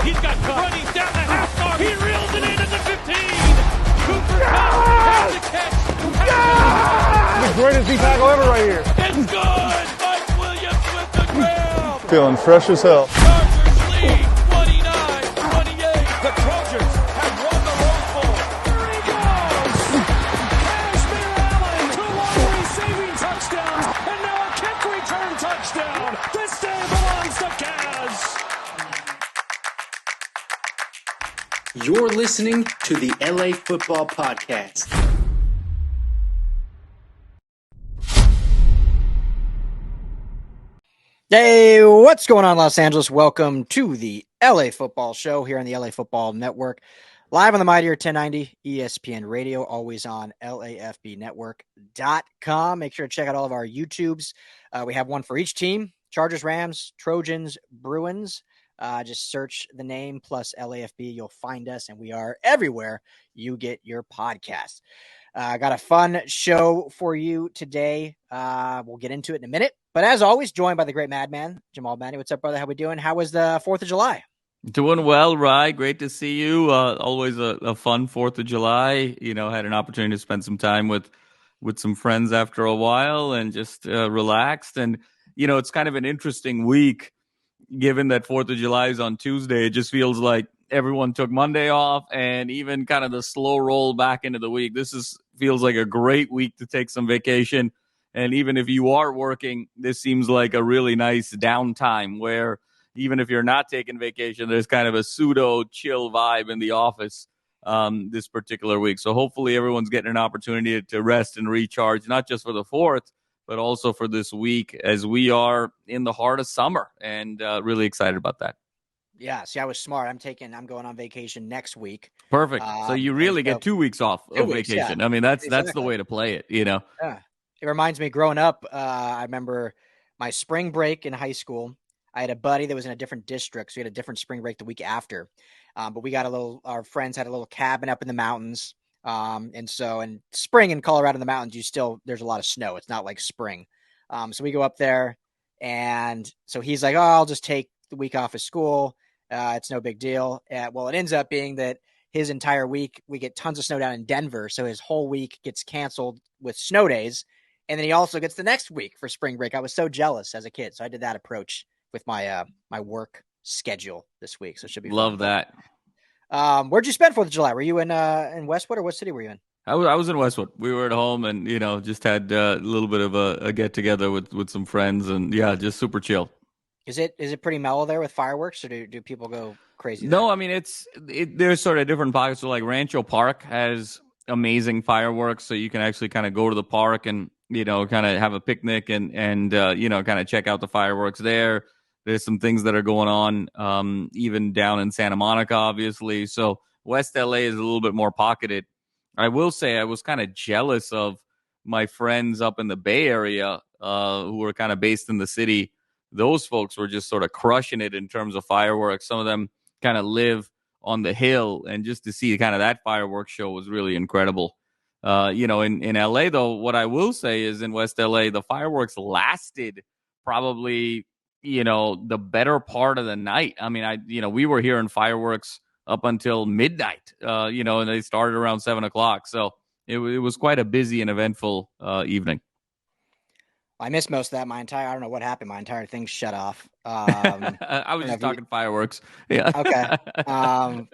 He's got running down the half guard. He reels it in at the 15. Cooper Kupp has the catch. The greatest D tackle ever right here. It's good. Mike Williams with the grab. Feeling fresh as hell. Chargers lead 29-28. The Trojans have won the Rose Bowl. There he goes. Kashmir Allen, 2 long receiving touchdowns, and now a kick return touchdown. This day belongs to Kaz. You're listening to the LA Football Podcast. Hey, what's going on, Los Angeles? Welcome to the LA Football Show here on the LA Football Network. Live on the Mightier 1090 ESPN Radio, always on LAFBnetwork.com. Make sure to check out all of our YouTubes. We have one for each team: Chargers, Rams, Trojans, Bruins. Just search the name plus LAFB. You'll find us, and we are everywhere you get your podcast. Got a fun show for you today. We'll get into it in a minute. But as always, joined by the great madman, Jamal. What's up, brother? How we doing? How was the 4th of July? Doing well, Rye. Great to see you. Always a fun 4th of July. You know, had an opportunity to spend some time with some friends after a while and just relaxed. And, you know, it's kind of an interesting week, given that 4th of July is on Tuesday. It just feels like everyone took Monday off, and even kind of the slow roll back into the week. Feels like a great week to take some vacation. And even if you are working, this seems like a really nice downtime where even if you're not taking vacation, there's kind of a pseudo chill vibe in the office this particular week. So hopefully everyone's getting an opportunity to rest and recharge, not just for the 4th, but also for this week as we are in the heart of summer, and really excited about that. Yeah, see, I was smart. I'm going on vacation next week. Perfect. So you really get 2 weeks off of vacation. Yeah. I mean, that's the way to play it, you know? Yeah. It reminds me, growing up, I remember my spring break in high school. I had a buddy that was in a different district, so we had a different spring break the week after. But we got our friends had a little cabin up in the mountains. And so in spring in Colorado in the mountains, there's a lot of snow. It's not like spring. So we go up there, and so he's like, oh, I'll just take the week off of school. It's no big deal. Well, it ends up being that his entire week, we get tons of snow down in Denver. So his whole week gets canceled with snow days. And then he also gets the next week for spring break. I was so jealous as a kid. So I did that approach with my my work schedule this week. So it should be Love fun. that. Where'd you spend 4th of July? Were you in Westwood, or what city were you in? I was in Westwood. We were at home and, you know, just had a little bit of a get together with some friends, and yeah, just super chill. Is it pretty mellow there with fireworks, or do people go crazy No, there? I mean, there's sort of different pockets. So like Rancho Park has amazing fireworks, so you can actually kind of go to the park and, you know, kind of have a picnic and you know, kind of check out the fireworks there. There's some things that are going on even down in Santa Monica, obviously. So West LA is a little bit more pocketed. I will say I was kind of jealous of my friends up in the Bay Area who were kind of based in the city. Those folks were just sort of crushing it in terms of fireworks. Some of them kind of live on the hill, and just to see kind of that fireworks show was really incredible. You know, in LA, though, what I will say is in West LA, the fireworks lasted probably, you know, the better part of the night. I mean, we were hearing fireworks up until midnight, you know, and they started around 7:00. So it was quite a busy and eventful evening. I missed most of that. I don't know what happened. My entire thing shut off. I was just talking fireworks. Yeah. Okay.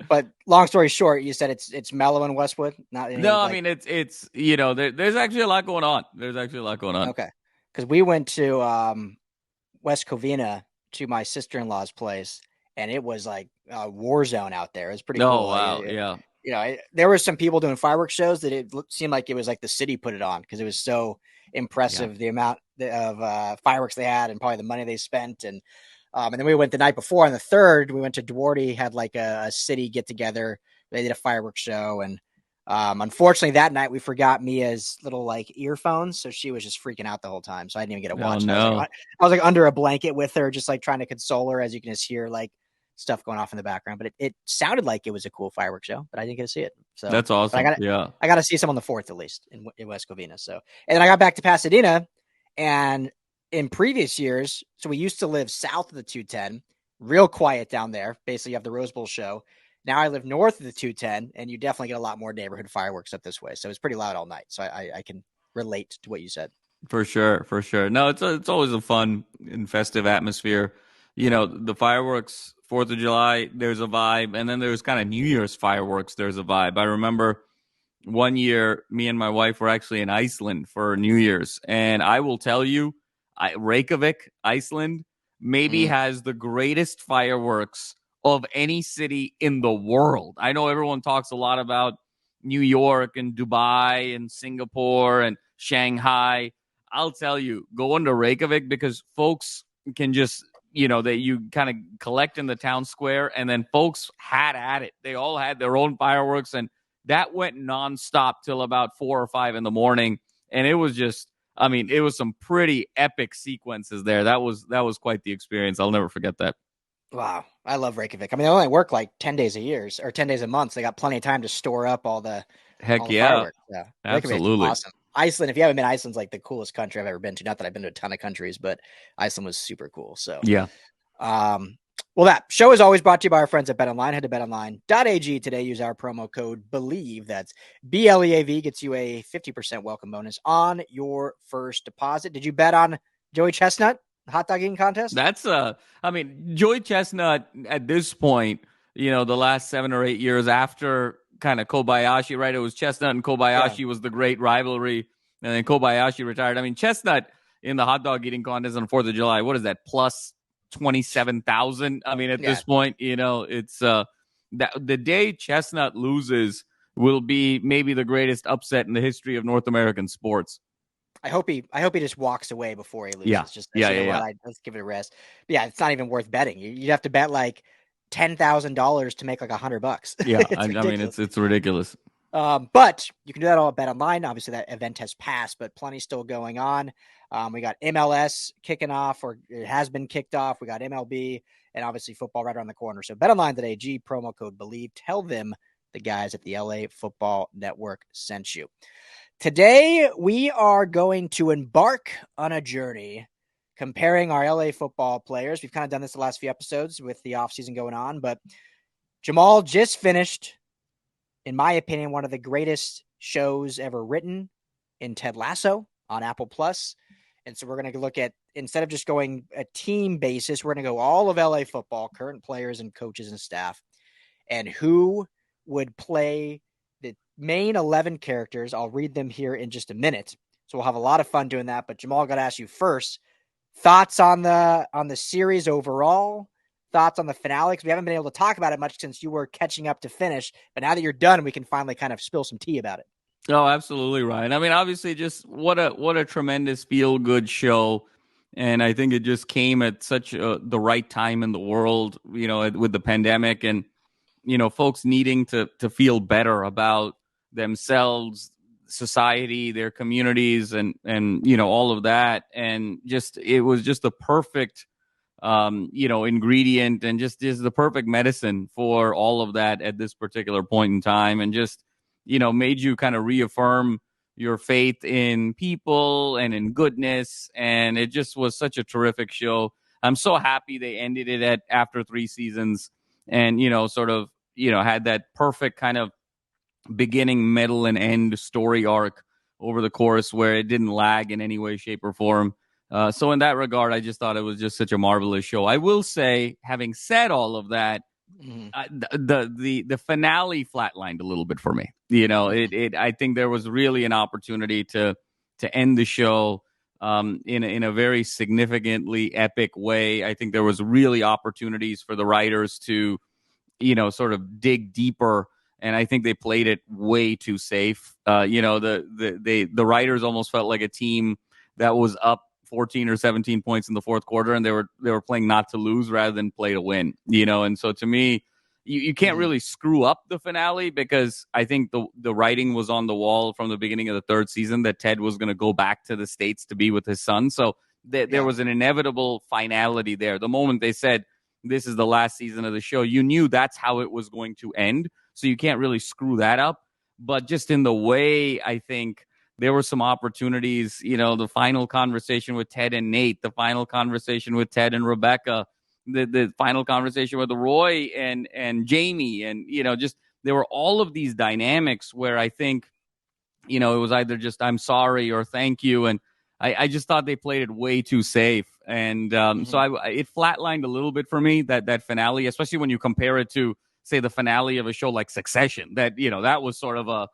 But long story short, you said it's mellow in Westwood. I mean, it's you know, there's actually a lot going on. Okay. Because we went to West Covina to my sister-in-law's place, and it was like a war zone out there. It was pretty cool. Oh, wow. Yeah. You know, there were some people doing fireworks shows that it seemed like it was like the city put it on, because it was so impressive, the amount of fireworks they had and probably the money they spent. And then we went the night before on the 3rd. We went to Duarte, had like a city get together. They did a fireworks show, and unfortunately that night we forgot Mia's little like earphones, so she was just freaking out the whole time. So I didn't even get to watch. No. I was like under a blanket with her, just like trying to console her, as you can just hear like stuff going off in the background. But it sounded like it was a cool fireworks show, but I didn't get to see it. So that's awesome. I got to see some on the 4th at least in West Covina. So, and then I got back to Pasadena, and in previous years, so we used to live south of the 210, real quiet down there. Basically, you have the Rose Bowl show. Now I live north of the 210, and you definitely get a lot more neighborhood fireworks up this way. So it's pretty loud all night. So I can relate to what you said. For sure, for sure. No, it's always a fun and festive atmosphere. You know, the fireworks, 4th of July, there's a vibe, and then there's kind of New Year's fireworks, there's a vibe. I remember one year, me and my wife were actually in Iceland for New Year's, and I will tell you, Reykjavik, Iceland, maybe has the greatest fireworks of any city in the world. I know everyone talks a lot about New York and Dubai and Singapore and Shanghai. I'll tell you, go into Reykjavik because folks can just, you kind of collect in the town square, and then folks had at it. They all had their own fireworks, and that went nonstop till about 4 or 5 in the morning. And it was just, it was some pretty epic sequences there. That was quite the experience. I'll never forget that. Wow. I love Reykjavik. They only work like 10 days a year or 10 days a month. So they got plenty of time to store up all the fireworks. Yeah. Absolutely. Awesome. Iceland, if you haven't been, Iceland's like the coolest country I've ever been to. Not that I've been to a ton of countries, but Iceland was super cool. So yeah. Well, that show is always brought to you by our friends at BetOnline. Head to betonline.ag today. Use our promo code BELIEVE. That's BLEAV. Gets you a 50% welcome bonus on your first deposit. Did you bet on Joey Chestnut hot dog eating contest? That's Joey Chestnut at this point, the last 7 or 8 years after kind of Kobayashi, right? It was Chestnut and Kobayashi was the great rivalry, and then Kobayashi retired. Chestnut in the hot dog eating contest on 4th of July, what is that, plus 27,000? At this point, it's that the day Chestnut loses will be maybe the greatest upset in the history of North American sports. I hope he just walks away before he loses. Let's give it a rest. But yeah, it's not even worth betting. You'd have to bet like $10,000 to make like $100. Yeah, it's ridiculous. But you can do that all at BetOnline. Obviously, that event has passed, but plenty still going on. We got MLS kicking off, or it has been kicked off. We got MLB and obviously football right around the corner. So BetOnline.ag, promo code BELIEVE. Tell them the guys at the LA Football Network sent you. Today, we are going to embark on a journey comparing our LA football players. We've kind of done this the last few episodes with the offseason going on, but Jamal just finished, in my opinion, one of the greatest shows ever written in Ted Lasso on Apple Plus. And so we're going to look at, instead of just going a team basis, we're going to go all of LA football, current players and coaches and staff, and who would play the main 11 characters. I'll read them here in just a minute. So we'll have a lot of fun doing that. But Jamal, got to ask you first, thoughts on the series overall, thoughts on the finale, because we haven't been able to talk about it much since you were catching up to finish. But now that you're done, we can finally kind of spill some tea about it. Oh, absolutely, Ryan. Obviously, just what a tremendous feel-good show. And I think it just came at such the right time in the world, with the pandemic and, folks needing to feel better about themselves, society, their communities, and all of that. And it was just the perfect, ingredient and just is the perfect medicine for all of that at this particular point in time. And just, made you kind of reaffirm your faith in people and in goodness. And it just was such a terrific show. I'm so happy they ended it after 3 seasons and, had that perfect kind of beginning, middle, and end story arc over the course where it didn't lag in any way, shape, or form. So in that regard, I just thought it was just such a marvelous show. I will say, having said all of that, the finale flatlined a little bit for me. I think there was really an opportunity to end the show in a very significantly epic way. I think there was really opportunities for the writers to, sort of dig deeper. And I think they played it way too safe. The writers almost felt like a team that was up 14 or 17 points in the fourth quarter, and they were playing not to lose rather than play to win. And so to me, you can't really screw up the finale because I think the writing was on the wall from the beginning of the 3rd season that Ted was going to go back to the States to be with his son. So there was an inevitable finality there. The moment they said this is the last season of the show, you knew that's how it was going to end. So you can't really screw that up. But just in the way, I think there were some opportunities, the final conversation with Ted and Nate, the final conversation with Ted and Rebecca, the final conversation with Roy and Jamie, and just there were all of these dynamics where I think it was either just I'm sorry or thank you, and I just thought they played it way too safe, and so it flatlined a little bit for me, that finale, especially when you compare it to, say, the finale of a show like Succession. That that was sort of a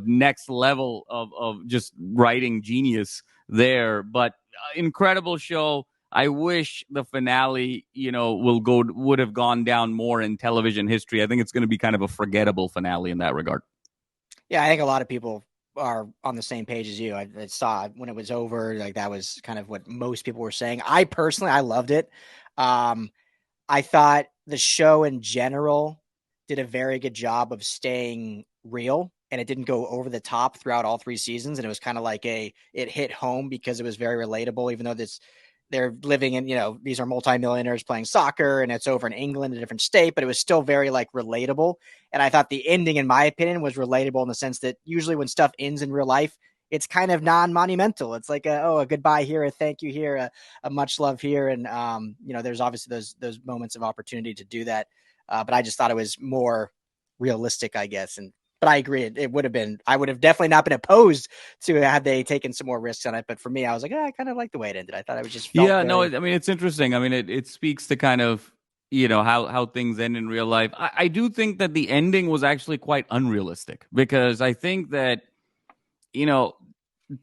next level of just writing genius there. But incredible show. I wish the finale would have gone down more in television history. I think it's going to be kind of a forgettable finale in that regard. Yeah, I think a lot of people are on the same page as you. I saw when it was over, like that was kind of what most people were saying. I personally, I loved it. I thought the show in general did a very good job of staying real, and it didn't go over the top throughout all 3 seasons. And it was kind of like it hit home because it was very relatable, even though they're living in, these are multimillionaires playing soccer and it's over in England, a different state, but it was still very like relatable. And I thought the ending, in my opinion, was relatable in the sense that usually when stuff ends in real life, it's kind of non-monumental. It's like a goodbye here, a thank you here, a much love here. And, there's obviously those moments of opportunity to do that. But I just thought it was more realistic, I guess. But I agree. It would have been, I would have definitely not been opposed to had they taken some more risks on it. But for me, I was like, I kind of like the way it ended. I thought it was just, it's interesting. I mean, it speaks to kind of, how things end in real life. I do think that the ending was actually quite unrealistic, because I think that,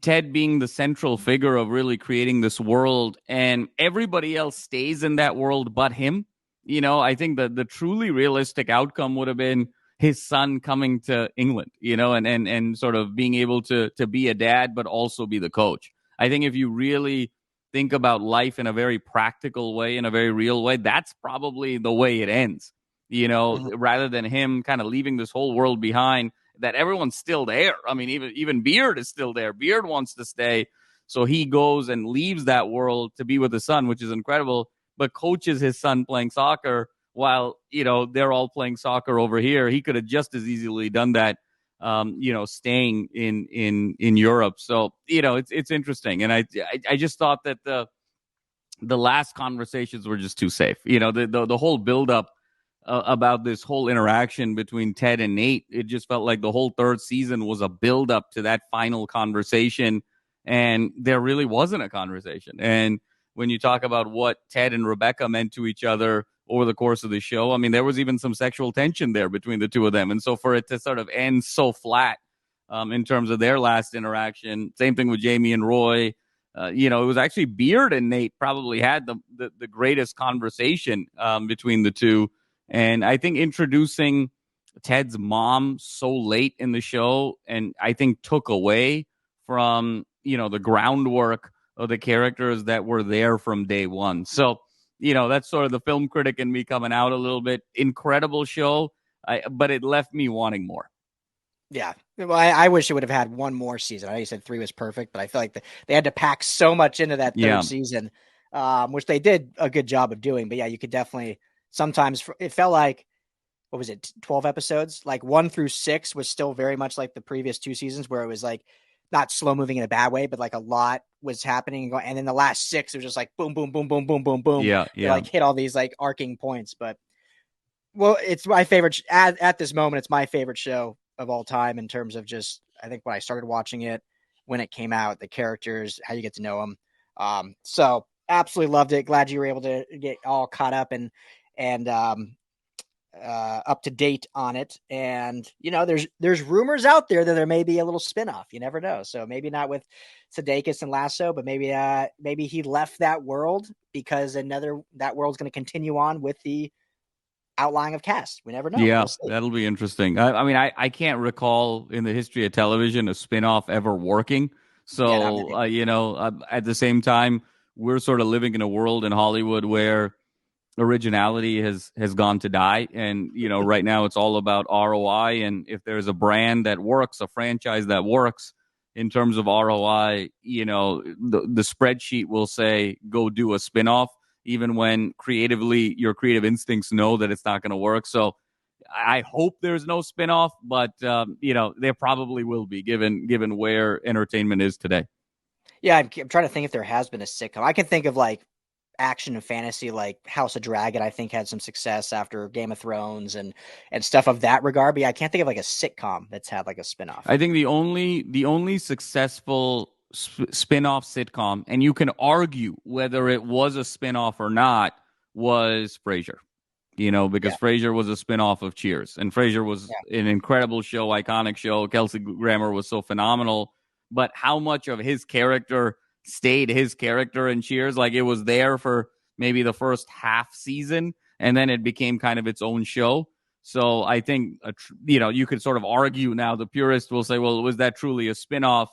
Ted being the central figure of really creating this world, and everybody else stays in that world but him. I think that the truly realistic outcome would have been his son coming to England, and sort of being able to be a dad, but also be the coach. I think if you really think about life in a very practical way, in a very real way, that's probably the way it ends, rather than him kind of leaving this whole world behind, that everyone's still there. I mean, even Beard is still there. Beard wants to stay. So he goes and leaves that world to be with his son, which is incredible, but coaches his son playing soccer while, they're all playing soccer over here. He could have just as easily done that, staying in Europe. So, it's interesting. And I just thought that the last conversations were just too safe. The whole buildup about this whole interaction between Ted and Nate, it just felt like the whole 3rd season was a buildup to that final conversation. And there really wasn't a conversation. And when you talk about what Ted and Rebecca meant to each other over the course of the show, I mean, there was even some sexual tension there between the two of them. And so for it to sort of end so flat in terms of their last interaction, same thing with Jamie and Roy. It was actually Beard and Nate probably had the greatest conversation between the two. And I think introducing Ted's mom so late in the show, and I think took away from, the groundwork of the characters that were there from day one. So, that's sort of the film critic in me coming out a little bit. Incredible show, but it left me wanting more. Yeah. Well, I wish it would have had one more season. I know you said 3 was perfect, but I feel like they had to pack so much into that 3rd season, which they did a good job of doing. But yeah, you could definitely, sometimes it felt like, what was it, 12 episodes? Like 1 through 6 was still very much like the previous 2 seasons, where it was like not slow moving in a bad way, but like a lot was happening. And then the last 6, it was just like boom, boom, boom, boom, boom, boom, boom. Yeah. They like hit all these like arcing points. But well, it's my favorite at this moment. It's my favorite show of all time in terms of just, I think when I started watching it, when it came out, the characters, how you get to know them. So absolutely loved it. Glad you were able to get all caught up and up to date on it. And, there's rumors out there that there may be a little spinoff. You never know. So maybe not with Sudeikis and Lasso, but maybe he left that world because that world's going to continue on with the outlining of cast. We never know. Yeah, that'll be interesting. I can't recall in the history of television a spinoff ever working. So, at the same time, we're sort of living in a world in Hollywood where originality has gone to die. And, right now it's all about ROI. And if there's a brand that works, a franchise that works in terms of ROI, the spreadsheet will say, go do a spinoff, even when creatively your creative instincts know that it's not going to work. So I hope there's no spinoff, but, there probably will be given where entertainment is today. Yeah. I'm trying to think if there has been a sitcom. I can think of like action and fantasy, like House of Dragon, I think had some success after Game of Thrones and stuff of that regard. But yeah, I can't think of like a sitcom that's had like a spinoff. I think the only successful spin-off sitcom, and you can argue whether it was a spin-off or not, was Frasier. Because Frasier was a spin-off of Cheers, and Frasier was an incredible show, iconic show. Kelsey Grammer was so phenomenal, but how much of his character stayed his character in Cheers? Like, it was there for maybe the first half season, and then it became kind of its own show. So I think, you could sort of argue now, the purist will say, well, was that truly a spinoff?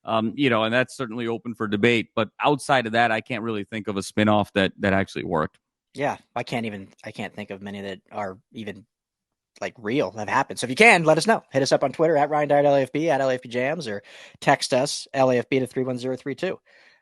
And that's certainly open for debate. But outside of that, I can't really think of a spinoff that actually worked. Yeah, I can't think of many that are even like real that have happened. So if you can, let us know. Hit us up on Twitter at Ryan.LAFB, at LAFB Jams, or text us LAFB to 31032.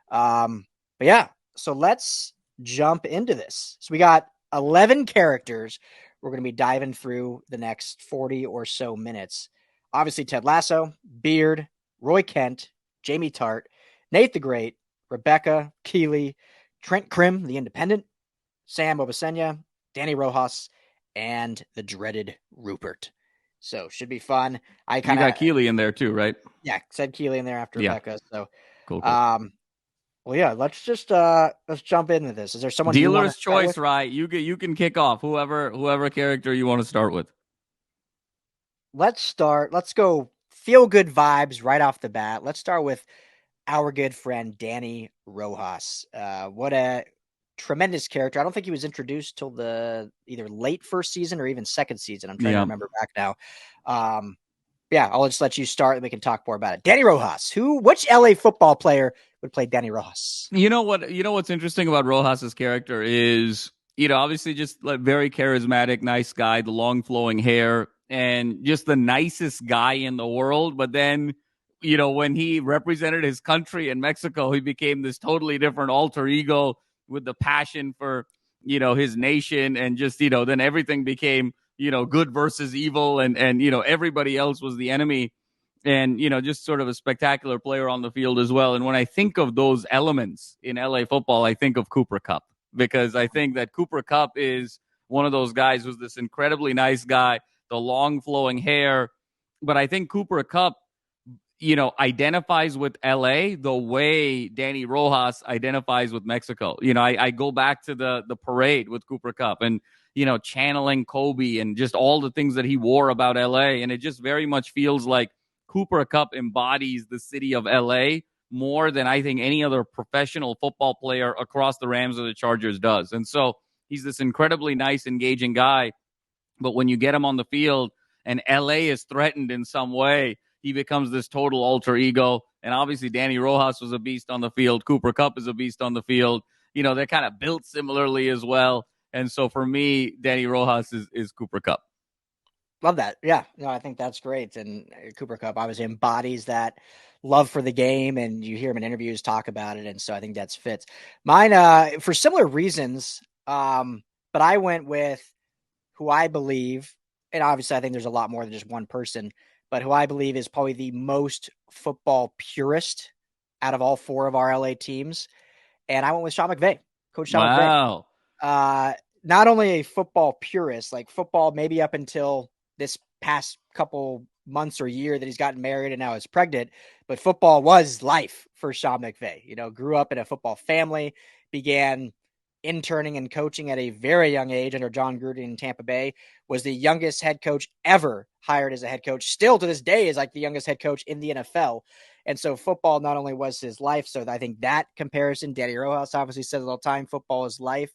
But yeah, so let's jump into this. So we got 11 characters we're going to be diving through the next 40 or so minutes. Obviously, Ted Lasso, Beard, Roy Kent, Jamie Tartt, Nate the Great, Rebecca, Keeley, Trent Krim, the Independent, Sam Obasenya, Danny Rojas, and the dreaded Rupert. So should be fun. You got Keeley in there too, right? Yeah, said Keeley in there after Rebecca. So cool. Well, yeah, let's jump into this. Is there someone dealer's choice, right? You can kick off whoever character you want to start with. Let's go feel good vibes right off the bat. Let's start with our good friend Danny Rojas. What a tremendous character. I don't think he was introduced till the either late first season or even second season. I'm trying to remember back now. I'll just let you start and we can talk more about it. Danny Rojas, which LA football player would play Danny Rojas? What's interesting about Rojas's character is, obviously just like very charismatic, nice guy, the long flowing hair, and just the nicest guy in the world. But then, when he represented his country in Mexico, he became this totally different alter ego with the passion for, his nation, and just, then everything became, good versus evil, and everybody else was the enemy, and, just sort of a spectacular player on the field as well. And when I think of those elements in LA football, I think of Cooper Kupp, because I think that Cooper Kupp is one of those guys who's this incredibly nice guy, the long flowing hair. But I think Cooper Kupp, identifies with LA the way Danny Rojas identifies with Mexico. I go back to the parade with Cooper Kupp and, channeling Kobe and just all the things that he wore about LA. And it just very much feels like Cooper Kupp embodies the city of LA more than I think any other professional football player across the Rams or the Chargers does. And so he's this incredibly nice, engaging guy. But when you get him on the field and LA is threatened in some way, he becomes this total alter ego. And obviously Danny Rojas was a beast on the field. Cooper Kupp is a beast on the field. They're kind of built similarly as well. And so for me, Danny Rojas is Cooper Kupp. Love that. Yeah, no, I think that's great. And Cooper Kupp obviously embodies that love for the game, and you hear him in interviews talk about it. And so I think that's fits. Mine, for similar reasons, but I went with who I believe, and obviously I think there's a lot more than just one person, but who I believe is probably the most football purist out of all four of our LA teams. And I went with Sean McVay, Coach Sean McVay. Not only a football purist, like football maybe up until this past couple months or year that he's gotten married and now is pregnant, but football was life for Sean McVay. Grew up in a football family, began interning and coaching at a very young age under John Gruden in Tampa Bay, was the youngest head coach ever hired as a head coach, still to this day is like the youngest head coach in the NFL. And so football not only was his life, so I think that comparison, Danny Rojas obviously says it all the time, football is life,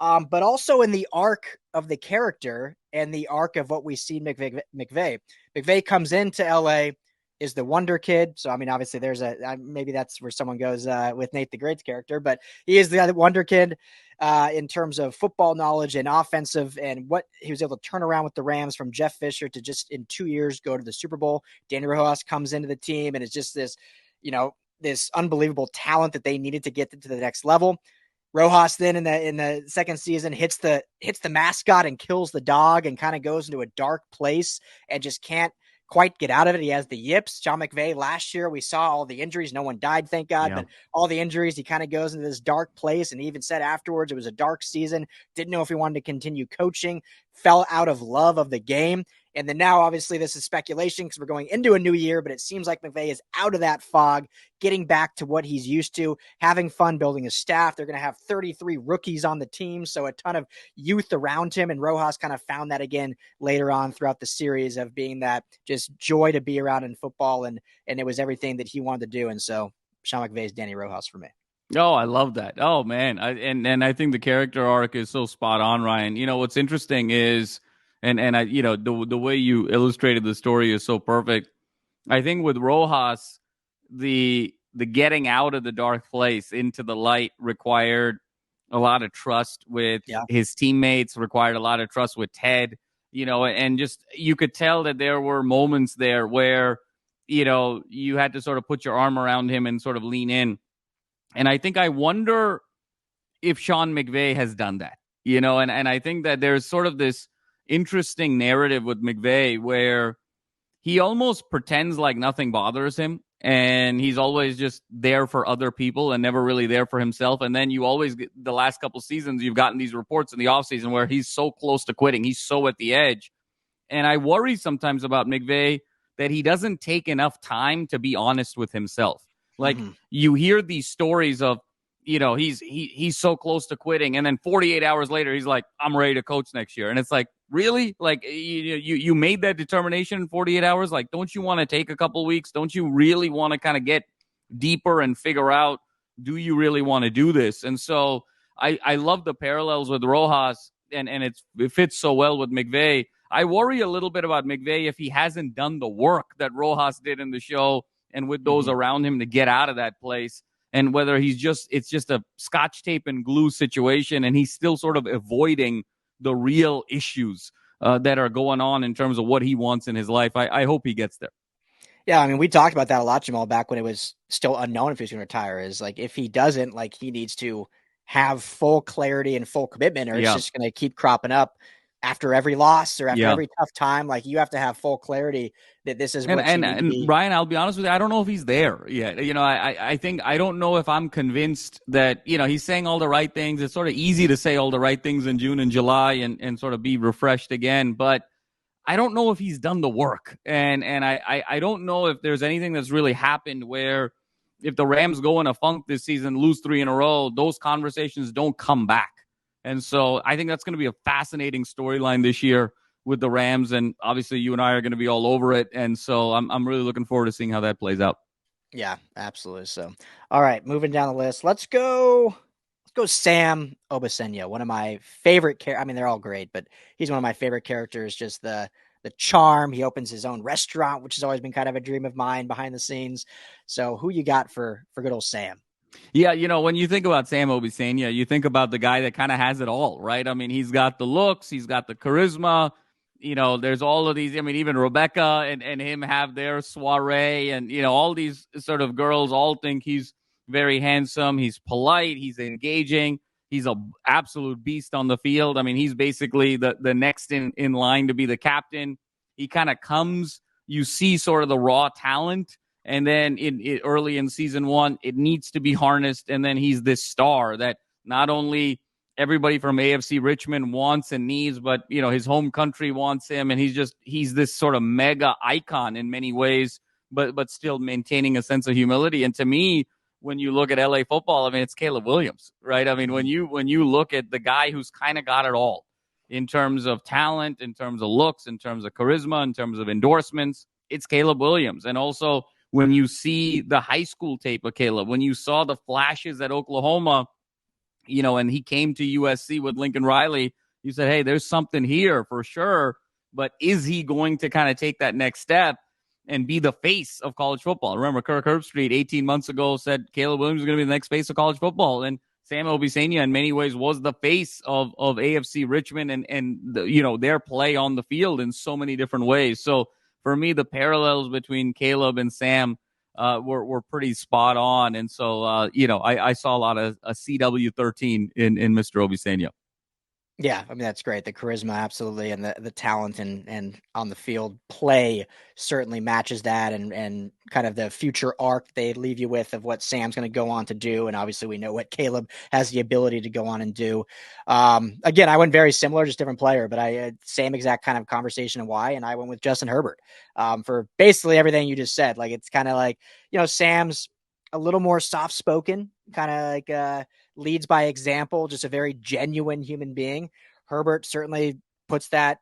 but also in the arc of the character and the arc of what we see McVay. McVay comes into LA, is the wonder kid. So, I mean, obviously there's maybe that's where someone goes with Nate the Great's character, but he is the wonder kid in terms of football knowledge and offensive, and what he was able to turn around with the Rams from Jeff Fisher to just in 2 years go to the Super Bowl. Danny Rojas comes into the team and it's just this, this unbelievable talent that they needed to get to the next level. Rojas then in the second season hits the mascot and kills the dog and kind of goes into a dark place and just can't quite get out of it. He has the yips. Sean McVay last year, we saw all the injuries. No one died, thank God, but all the injuries, he kind of goes into this dark place. And he even said afterwards, it was a dark season. Didn't know if he wanted to continue coaching, fell out of love of the game. And then now, obviously, this is speculation because we're going into a new year, but it seems like McVay is out of that fog, getting back to what he's used to, having fun building a staff. They're going to have 33 rookies on the team, so a ton of youth around him. And Rojas kind of found that again later on throughout the series of being that just joy to be around in football. And it was everything that he wanted to do. And so Sean McVay's Danny Rojas for me. Oh, I love that. Oh, man. And I think the character arc is so spot on, Ryan. You know, what's interesting is, and I, you know, the way you illustrated the story is so perfect. I think with Rojas, the getting out of the dark place into the light required a lot of trust with his teammates, required a lot of trust with Ted, you know, and just you could tell that there were moments there where, you know, you had to sort of put your arm around him and sort of lean in. And I wonder if Sean McVay has done that, you know, and I think that there's sort of this interesting narrative with McVay where he almost pretends like nothing bothers him and he's always just there for other people and never really there for himself. And then you always get the last couple seasons, you've gotten these reports in the offseason where he's so close to quitting. He's so at the edge. And I worry sometimes about McVay that he doesn't take enough time to be honest with himself. Like you hear these stories of, you know, he's so close to quitting. And then 48 hours later, he's like, I'm ready to coach next year. And it's like, really? Like you made that determination in 48 hours? Like, don't you want to take a couple weeks? Don't you really want to kind of get deeper and figure out, do you really want to do this? And so I love the parallels with Rojas and it fits so well with McVay. I worry a little bit about McVay if he hasn't done the work that Rojas did in the show and with those around him to get out of that place. And whether it's just a scotch tape and glue situation and he's still sort of avoiding the real issues that are going on in terms of what he wants in his life. I hope he gets there. Yeah, I mean, we talked about that a lot, Jamal, back when it was still unknown if he was going to retire. Is like, if he doesn't, like, he needs to have full clarity and full commitment, or it's just going to keep cropping up after every loss or after every tough time. Like, you have to have full clarity that this is what and Ryan, I'll be honest with you, I don't know if he's there yet. You know, I think I don't know if I'm convinced that, you know, he's saying all the right things. It's sort of easy to say all the right things in June and July and sort of be refreshed again, but I don't know if he's done the work. And I don't know if there's anything that's really happened where if the Rams go in a funk this season, lose 3 in a row, those conversations don't come back. And so I think that's going to be a fascinating storyline this year with the Rams. And obviously you and I are going to be all over it. And so I'm really looking forward to seeing how that plays out. Yeah, absolutely. So, all right, moving down the list, let's go Sam Obisanya, one of my favorite characters. I mean, they're all great, but he's one of my favorite characters. Just the charm. He opens his own restaurant, which has always been kind of a dream of mine behind the scenes. So who you got for good old Sam? Yeah, you know, when you think about Sam Obisanya, you think about the guy that kind of has it all, right? I mean, he's got the looks, he's got the charisma. You know, there's all of these. I mean, even Rebecca and him have their soiree, and, you know, all these sort of girls all think he's very handsome. He's polite. He's engaging. He's an absolute beast on the field. I mean, he's basically the next in line to be the captain. He kind of comes, you see sort of the raw talent. And then early in season 1, it needs to be harnessed. And then he's this star that not only everybody from AFC Richmond wants and needs, but, you know, his home country wants him. And he's this sort of mega icon in many ways, but still maintaining a sense of humility. And to me, when you look at LA football, I mean, it's Caleb Williams, right? I mean, when you look at the guy who's kind of got it all in terms of talent, in terms of looks, in terms of charisma, in terms of endorsements, it's Caleb Williams. And also, when you see the high school tape of Caleb, when you saw the flashes at Oklahoma, you know, and he came to USC with Lincoln Riley, you said, hey, there's something here for sure. But is he going to kind of take that next step and be the face of college football? Remember, Kirk Herbstreit 18 months ago said Caleb Williams is going to be the next face of college football. And Sam Obisanya, in many ways, was the face of AFC Richmond and the, you know, their play on the field in so many different ways. So, for me, the parallels between Caleb and Sam were pretty spot on. And so, you know, I saw a lot of CW13 in Mr. Obisanya. Yeah, I mean, that's great. The charisma, absolutely, and the talent and on the field play certainly matches that, and kind of the future arc they leave you with of what Sam's going to go on to do, and obviously we know what Caleb has the ability to go on and do. Again, I went very similar, just different player, but I had same exact kind of conversation and why, and I went with Justin Herbert for basically everything you just said. Like, it's kind of like, Sam's a little more soft spoken, kind of like leads by example, just a very genuine human being. Herbert certainly puts that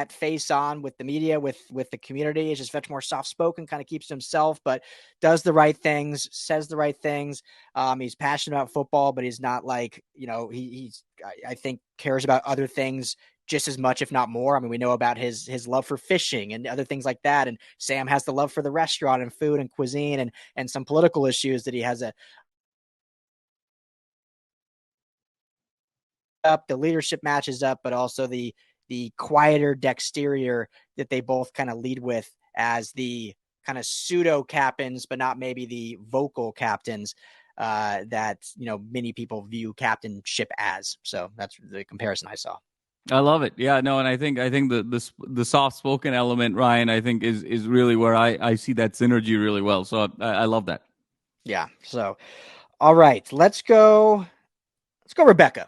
face on with the media, with the community. He's just much more soft spoken, kind of keeps to himself, but does the right things, says the right things. He's passionate about football, but he's not like, he's I think cares about other things just as much, if not more. I mean, we know about his love for fishing and other things like that. And Sam has the love for the restaurant and food and cuisine and some political issues that he has the leadership matches up, but also the quieter exterior that they both kind of lead with as the kind of pseudo captains, but not maybe the vocal captains that many people view captainship as. So that's the comparison I saw. I love it. Yeah, no, and I think the soft spoken element, Ryan, I think is really where I see that synergy really well. So I love that. Yeah. So, all right, let's go Rebecca.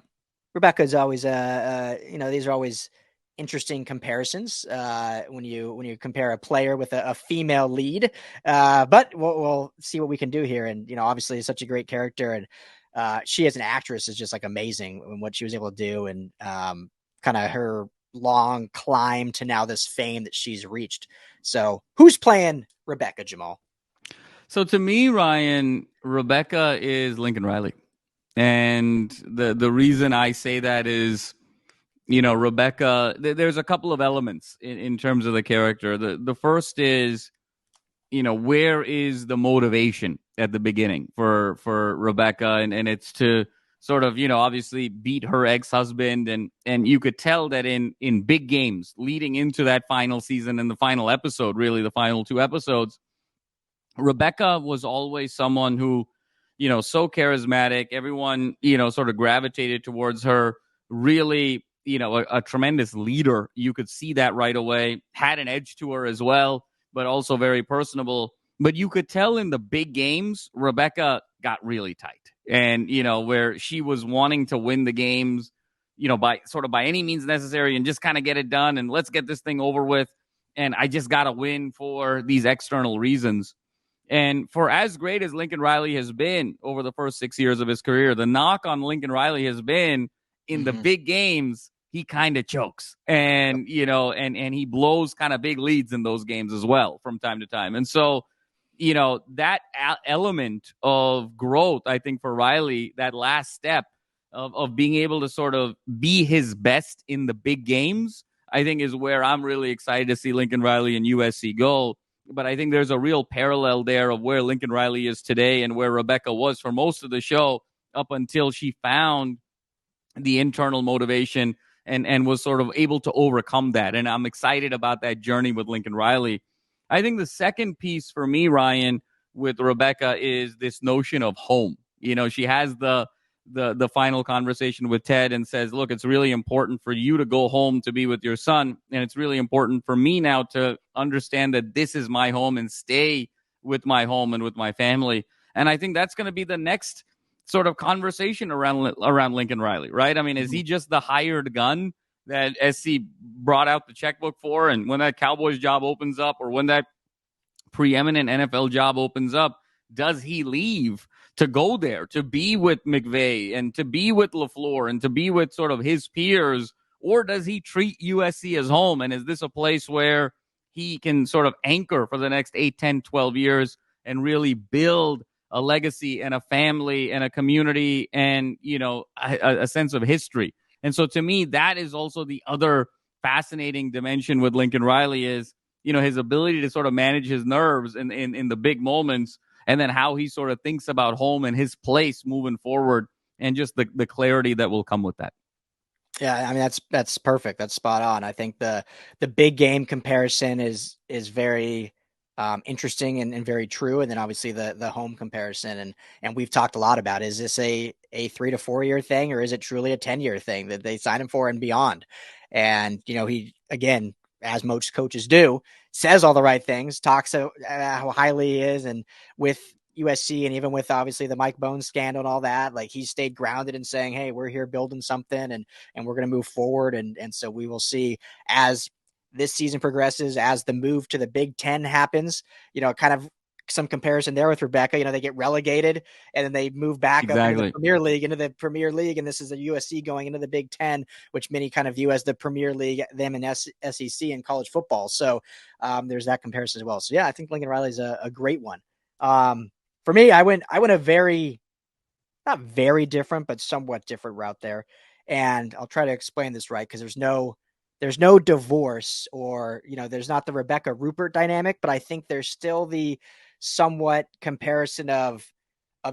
Rebecca is always these are always interesting comparisons when you compare a player with a female lead. But we'll see what we can do here. And obviously, it's such a great character, and she as an actress is just like amazing in what she was able to do, and kind of her long climb to now this fame that she's reached. So, who's playing Rebecca, Jamal? So to me, Ryan, Rebecca is Lincoln Riley. And the reason I say that is, Rebecca, there's a couple of elements in terms of the character. The first is, where is the motivation at the beginning for Rebecca? And it's to sort of, obviously beat her ex-husband. And you could tell that in big games leading into that final season and the final episode, really the final two episodes, Rebecca was always someone who, so charismatic. Everyone, sort of gravitated towards her. Really, a tremendous leader. You could see that right away. Had an edge to her as well, but also very personable. But you could tell in the big games, Rebecca got really tight. And, where she was wanting to win the games, by any means necessary and just kind of get it done. And let's get this thing over with. And I just got to win for these external reasons. And for as great as Lincoln Riley has been over the first 6 years of his career, the knock on Lincoln Riley has been in the big games, he kind of chokes and, and he blows kind of big leads in those games as well from time to time. And so, that element of growth, I think for Riley, that last step of being able to sort of be his best in the big games, I think is where I'm really excited to see Lincoln Riley and USC go. But I think there's a real parallel there of where Lincoln Riley is today and where Rebecca was for most of the show up until she found the internal motivation and was sort of able to overcome that. And I'm excited about that journey with Lincoln Riley. I think the second piece for me, Ryan, with Rebecca is this notion of home. She has the final conversation with Ted and says, look, it's really important for you to go home to be with your son. And it's really important for me now to understand that this is my home and stay with my home and with my family. And I think that's going to be the next sort of conversation around Lincoln Riley, right? I mean, is he just the hired gun that SC brought out the checkbook for? And when that Cowboys job opens up or when that preeminent NFL job opens up, does he leave to go there, to be with McVay and to be with LaFleur and to be with sort of his peers? Or does he treat USC as home? And is this a place where he can sort of anchor for the next 8, 10, 12 years and really build a legacy and a family and a community and, a sense of history? And so to me, that is also the other fascinating dimension with Lincoln Riley is, his ability to sort of manage his nerves in the big moments, and then how he sort of thinks about home and his place moving forward and just the clarity that will come with that. Yeah, I mean, that's perfect. That's spot on. I think the big game comparison is very interesting and very true. And then obviously the home comparison, and we've talked a lot about, is this a 3 to 4 year thing, or is it truly a 10-year thing that they sign him for and beyond? And, he, again, as most coaches do, says all the right things, talks how highly he is. And with USC, and even with obviously the Mike Bones scandal and all that, like, he stayed grounded in saying, hey, we're here building something, and we're going to move forward. And so we will see as this season progresses, as the move to the Big Ten happens, kind of some comparison there with Rebecca. They get relegated and then they move back up into the Premier League. And this is a USC going into the Big Ten, which many kind of view as the Premier League, them and SEC in college football. So there's that comparison as well. So yeah, I think Lincoln Riley is a great one. For me, I went a very, not very different, but somewhat different route there. And I'll try to explain this right, because there's no divorce, or, there's not the Rebecca Rupert dynamic, but I think there's still the somewhat comparison of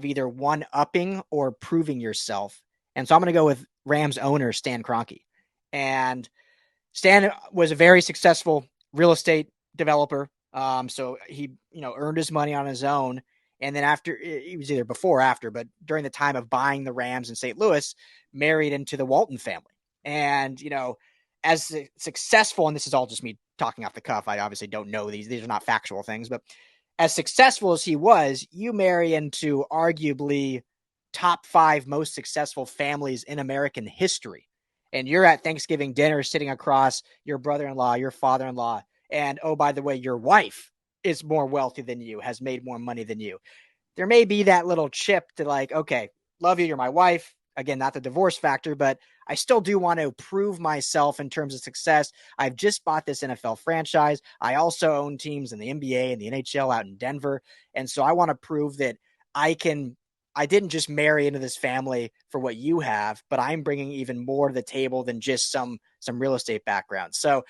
either one upping or proving yourself. And so I'm going to go with Rams owner Stan Kroenke. And Stan was a very successful real estate developer. So he, earned his money on his own. And then after, it was either before or after, but during the time of buying the Rams in St. Louis, married into the Walton family. And, as successful, and this is all just me talking off the cuff, I obviously don't know these are not factual things, but as successful as he was, you marry into arguably top 5 most successful families in American history. And you're at Thanksgiving dinner sitting across your brother-in-law, your father-in-law, and, oh, by the way, your wife is more wealthy than you, has made more money than you. There may be that little chip to, like, okay, love you, you're my wife. Again, not the divorce factor, but I still do want to prove myself in terms of success. I've just bought this NFL franchise. I also own teams in the NBA and the NHL out in Denver. And so I want to prove that I didn't just marry into this family for what you have, but I'm bringing even more to the table than just some real estate background. So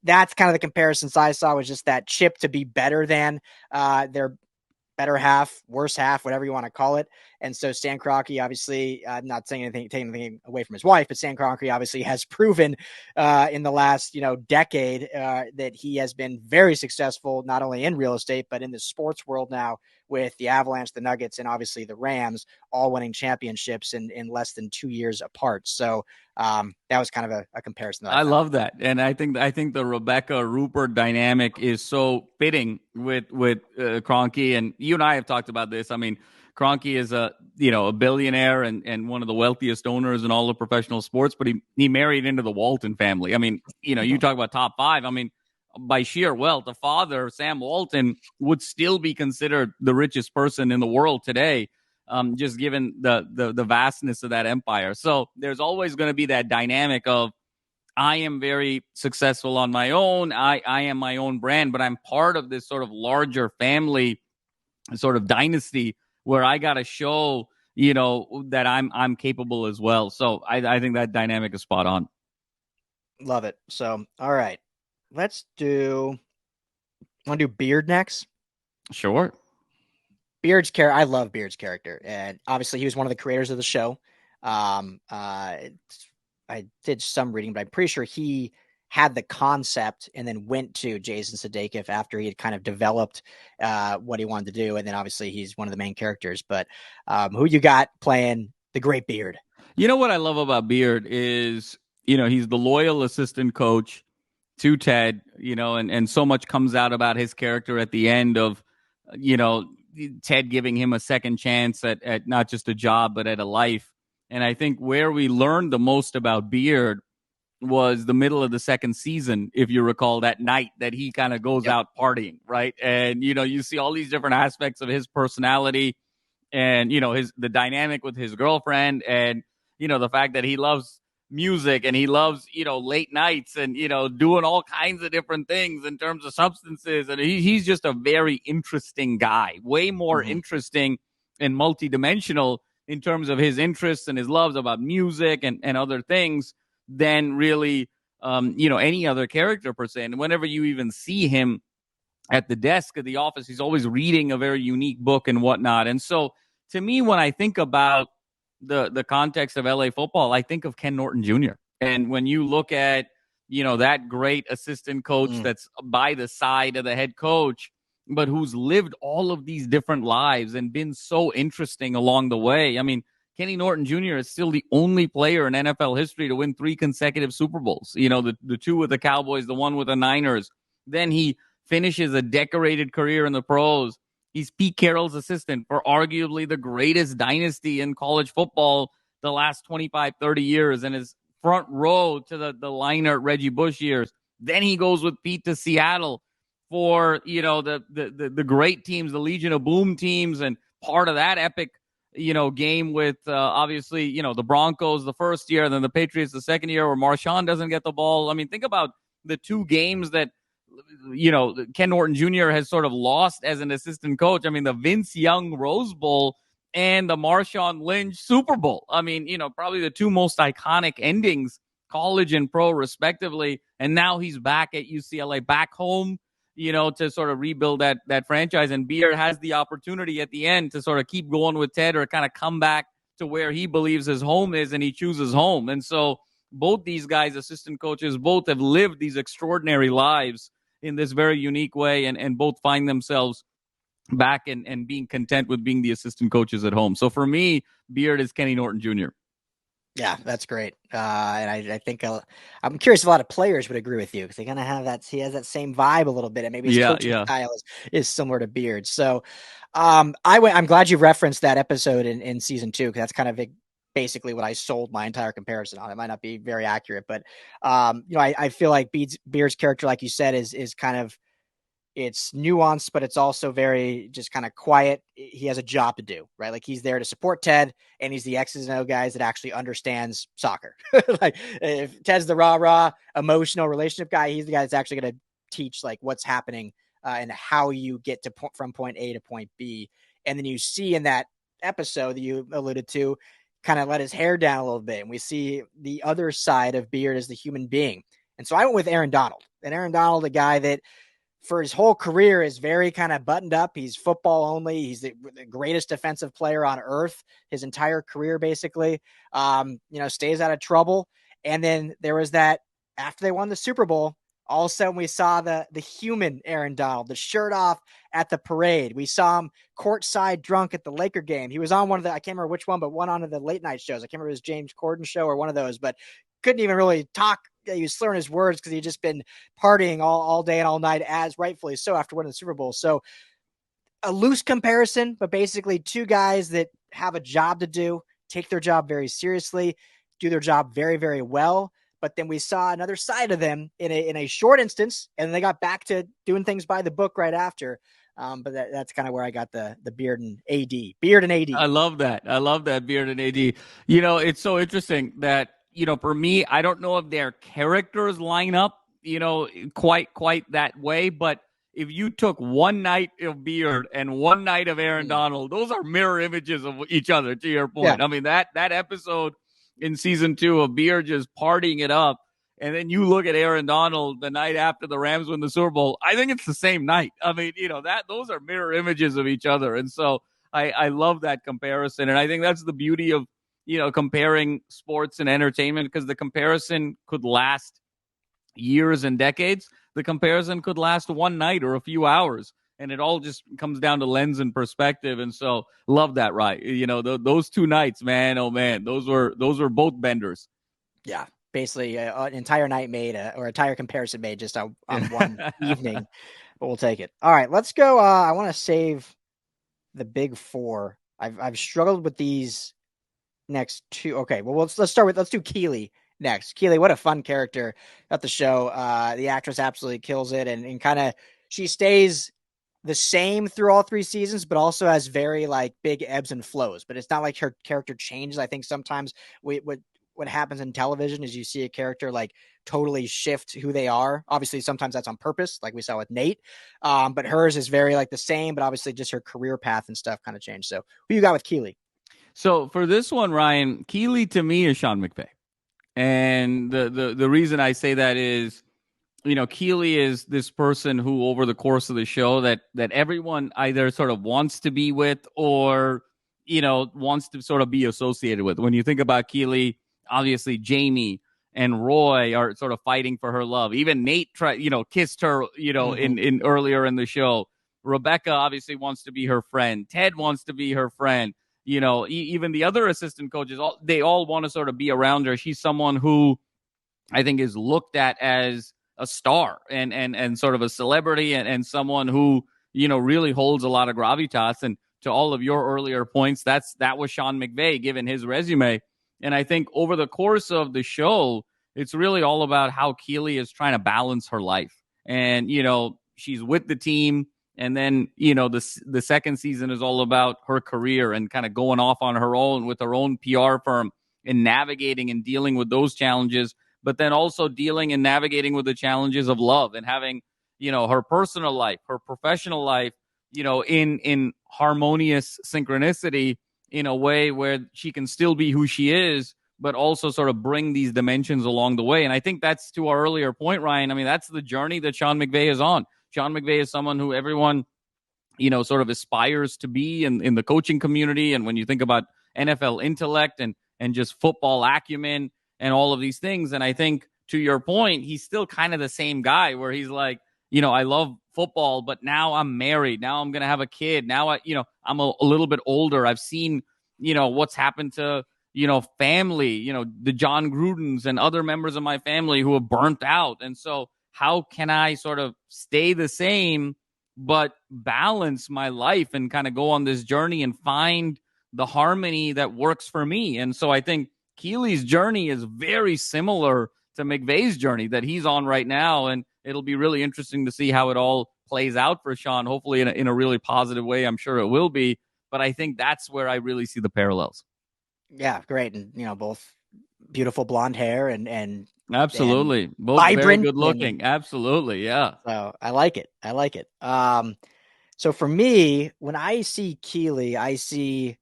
that's kind of the comparisons I saw, was just that chip to be better than their better half, worse half, whatever you want to call it. And so Stan Kroenke, obviously, I'm not saying anything, taking anything away from his wife, but Stan Kroenke obviously has proven in the last, decade that he has been very successful, not only in real estate, but in the sports world now, with the Avalanche, the Nuggets, and obviously the Rams, all winning championships in less than 2 years apart. So that was kind of a comparison. I love that. And I think the Rebecca Rupert dynamic is so fitting with Kroenke. And you and I have talked about this. I mean, Kroenke is a billionaire and one of the wealthiest owners in all of professional sports, but he married into the Walton family. I mean, you talk about top 5. I mean, by sheer wealth, the father, Sam Walton, would still be considered the richest person in the world today, just given the vastness of that empire. So there's always going to be that dynamic of, I am very successful on my own. I am my own brand, but I'm part of this sort of larger family sort of dynasty where I got to show, that I'm capable as well. So I think that dynamic is spot on. Love it. So, all right, want to do Beard next? Sure. I love Beard's character. And obviously he was one of the creators of the show. I did some reading, but I'm pretty sure he had the concept and then went to Jason Sudeikis after he had kind of developed what he wanted to do. And then obviously he's one of the main characters, but who you got playing the great Beard? You know what I love about Beard is, he's the loyal assistant coach to Ted, and so much comes out about his character at the end of, Ted giving him a second chance at not just a job, but at a life. And I think where we learned the most about Beard was the middle of the second season, if you recall, that night that he kind of goes out partying, right? And, you see all these different aspects of his personality and, the dynamic with his girlfriend and, the fact that he loves music and he loves, late nights and, doing all kinds of different things in terms of substances. And he's just a very interesting guy, way more interesting and multidimensional in terms of his interests and his loves about music and other things than really, any other character per se. And whenever you even see him at the desk at the office, he's always reading a very unique book and whatnot. And so to me, when I think about the context of LA football, I think of Ken Norton Jr. And when you look at, that great assistant coach that's by the side of the head coach, but who's lived all of these different lives and been so interesting along the way. I mean, Kenny Norton Jr. is still the only player in NFL history to win 3 consecutive Super Bowls. You know, the 2 with the Cowboys, the 1 with the Niners. Then he finishes a decorated career in the pros. He's Pete Carroll's assistant for arguably the greatest dynasty in college football the last 25, 30 years, and is front row to the Leinart, Reggie Bush years. Then he goes with Pete to Seattle for, you know, the great teams, the Legion of Boom teams, and part of that epic, you know, game with obviously, you know, the Broncos the first year, and then the Patriots the second year, where Rashawn doesn't get the ball. I mean, think about the 2 games that, you know, Ken Norton Jr. has sort of lost as an assistant coach. I mean, the Vince Young Rose Bowl and the Marshawn Lynch Super Bowl. I mean, you know, probably the 2 most iconic endings, college and pro respectively. And now he's back at UCLA, back home, you know, to sort of rebuild that franchise. And Beard has the opportunity at the end to sort of keep going with Ted, or kind of come back to where he believes his home is, and he chooses home. And so both these guys, assistant coaches, both have lived these extraordinary lives in this very unique way, and both find themselves back and being content with being the assistant coaches at home. So for me, Beard is Kenny Norton Jr. Yeah, that's great. And I think I'm curious if a lot of players would agree with you, because they kind of have that. He has that same vibe a little bit, and maybe his coaching style is similar to Beard. So I'm glad you referenced that episode in season 2, because that's kind of basically what I sold my entire comparison on. It might not be very accurate, but you know, I feel like Beard's character, like you said, is kind of, it's nuanced, but it's also very just kind of quiet. He has a job to do, right? Like, he's there to support Ted, and he's the X's and O guys that actually understands soccer. Like, if Ted's the rah-rah emotional relationship guy, he's the guy that's actually going to teach like what's happening and how you get to from point A to point B. And then you see in that episode that you alluded to, kind of let his hair down a little bit, and we see the other side of Beard as the human being. And so I went with Aaron Donald. And Aaron Donald, a guy that for his whole career is very kind of buttoned up. He's football only. He's the greatest defensive player on earth, his entire career, basically. You know, stays out of trouble. And then there was that, after they won the Super Bowl, all of a sudden we saw the human Aaron Donald, the shirt off at the parade. We saw him courtside drunk at the Laker game. He was on one of the, I can't remember which one, but one on the late night shows. I can't remember if it was James Corden show or one of those, but couldn't even really talk. He was slurring his words because he'd just been partying all day and all night, as rightfully so, after winning the Super Bowl. So a loose comparison, but basically 2 guys that have a job to do, take their job very seriously, do their job very, very well. But then we saw another side of them in a short instance, and then they got back to doing things by the book right after. But that's kind of where I got the Beard and AD. Beard and AD. I love that. Beard and AD. You know, it's so interesting that, you know, for me, I don't know if their characters line up, you know, quite that way. But if you took one night of Beard and one night of Aaron Donald, those are mirror images of each other, to your point. Yeah. I mean, that episode in season 2 of Beard just partying it up, and then you look at Aaron Donald the night after the Rams win the Super Bowl, I think it's the same night. I mean, you know, those are mirror images of each other. And so I love that comparison. And I think that's the beauty of, you know, comparing sports and entertainment, because the comparison could last years and decades. The comparison could last one night or a few hours, and it all just comes down to lens and perspective. And so love that, right? You know, those 2 nights, man, oh man, those were both benders. Yeah. Basically an entire night made or entire comparison made just on one evening, but we'll take it. All right, let's go. I want to save the big 4. I've struggled with these next 2. Okay, well, let's do Keeley next. Keeley, what a fun character at the show. The actress absolutely kills it, and kind of, she stays the same through all 3 seasons, but also has very like big ebbs and flows. But it's not like her character changes. I think sometimes what happens in television is you see a character like totally shift who they are. Obviously, sometimes that's on purpose, like we saw with Nate. But hers is very like the same, but obviously just her career path and stuff kind of changed. So who you got with Keeley? So for this one, Ryan, Keeley to me is Sean McVay. And the reason I say that is, you know, Keeley is this person who over the course of the show that everyone either sort of wants to be with or, you know, wants to sort of be associated with. When you think about Keeley, obviously Jamie and Roy are sort of fighting for her love. Even Nate kissed her, you know, in earlier in the show. Rebecca obviously wants to be her friend. Ted wants to be her friend. Even the other assistant coaches, they all want to sort of be around her. She's someone who I think is looked at as a star and sort of a celebrity and someone who, really holds a lot of gravitas. And to all of your earlier points, that was Sean McVay, given his resume. And I think over the course of the show, it's really all about how Keely is trying to balance her life. And, she's with the team. And then, the second season is all about her career and kind of going off on her own with her own PR firm and navigating and dealing with those challenges, but then also dealing and navigating with the challenges of love and having, her personal life, her professional life, in harmonious synchronicity in a way where she can still be who she is, but also sort of bring these dimensions along the way. And I think that's, to our earlier point, Ryan, I mean, that's the journey that Sean McVay is on. Sean McVay is someone who everyone, sort of aspires to be in the coaching community. And when you think about NFL intellect and just football acumen and all of these things. And I think, to your point, he's still kind of the same guy where he's like, I love football, but now I'm married. Now I'm going to have a kid. Now I'm a little bit older. I've seen, what's happened to, family, the John Grudens and other members of my family who have burnt out. And so how can I sort of stay the same, but balance my life and kind of go on this journey and find the harmony that works for me? And so I think Keely's journey is very similar to McVay's journey that he's on right now. And it'll be really interesting to see how it all plays out for Sean, hopefully in a really positive way. I'm sure it will be. But I think that's where I really see the parallels. Yeah, great. And, both beautiful blonde hair and absolutely. And both vibrant, very good looking. Absolutely. Yeah. So I like it. So for me, when I see Keely, I see